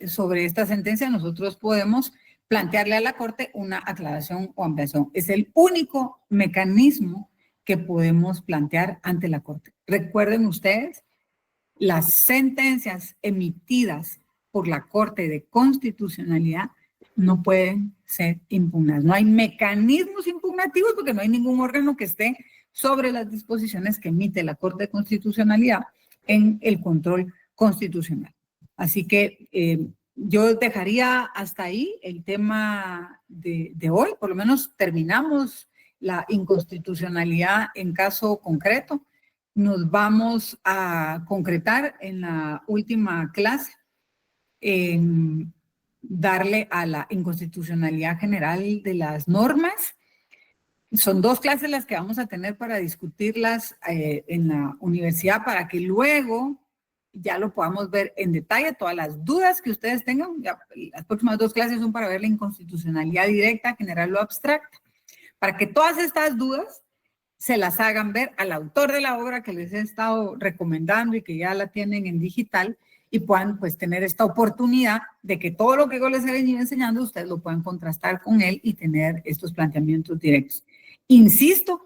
Sobre esta sentencia nosotros podemos plantearle a la Corte una aclaración o ampliación. Es el único mecanismo que podemos plantear ante la Corte. Recuerden ustedes, las sentencias emitidas por la Corte de Constitucionalidad no pueden ser impugnadas. No hay mecanismos impugnativos porque no hay ningún órgano que esté sobre las disposiciones que emite la Corte de Constitucionalidad en el control constitucional. Así que yo dejaría hasta ahí el tema de hoy. Por lo menos terminamos la inconstitucionalidad en caso concreto. Nos vamos a concretar en la última clase en darle a la inconstitucionalidad general de las normas. Son 2 clases las que vamos a tener para discutirlas en la universidad para que luego ya lo podamos ver en detalle, todas las dudas que ustedes tengan. Las próximas 2 clases son para ver la inconstitucionalidad directa, general o abstracta, para que todas estas dudas se las hagan ver al autor de la obra que les he estado recomendando y que ya la tienen en digital y puedan pues tener esta oportunidad de que todo lo que yo les he venido enseñando ustedes lo puedan contrastar con él y tener estos planteamientos directos. Insisto,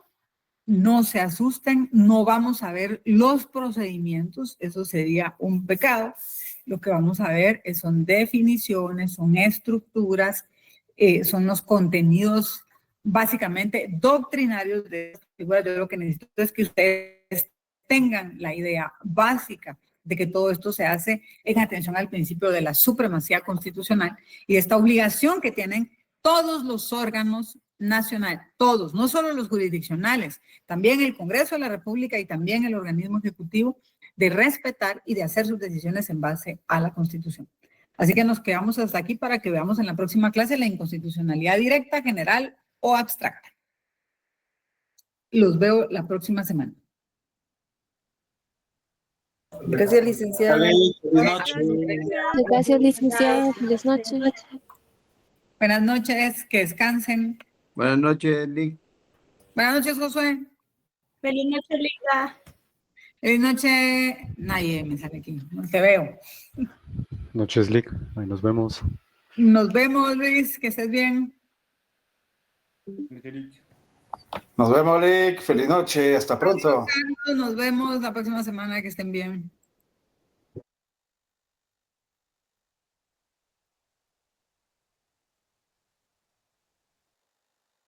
no se asusten, no vamos a ver los procedimientos, eso sería un pecado. Lo que vamos a ver son definiciones, son estructuras, son los contenidos básicamente doctrinarios de estas figuras. Yo lo que necesito es que ustedes tengan la idea básica de que todo esto se hace en atención al principio de la supremacía constitucional y de esta obligación que tienen todos los órganos nacionales, todos, no solo los jurisdiccionales, también el Congreso de la República y también el organismo ejecutivo, de respetar y de hacer sus decisiones en base a la Constitución. Así que nos quedamos hasta aquí para que veamos en la próxima clase la inconstitucionalidad directa, general o abstracta. Los veo la próxima semana. Gracias, licenciada. Gracias, licenciada. Buenas noches. Buenas noches, que descansen. Buenas noches, Lick. Buenas noches, Josué. Feliz noche, Liga. Feliz noche. Nadie me sale aquí, no te veo. Noches, Lick. Ahí nos vemos. Nos vemos, Luis, que estés bien. Nos vemos, Lick. Feliz noche. Hasta pronto. Nos vemos la próxima semana, que estén bien.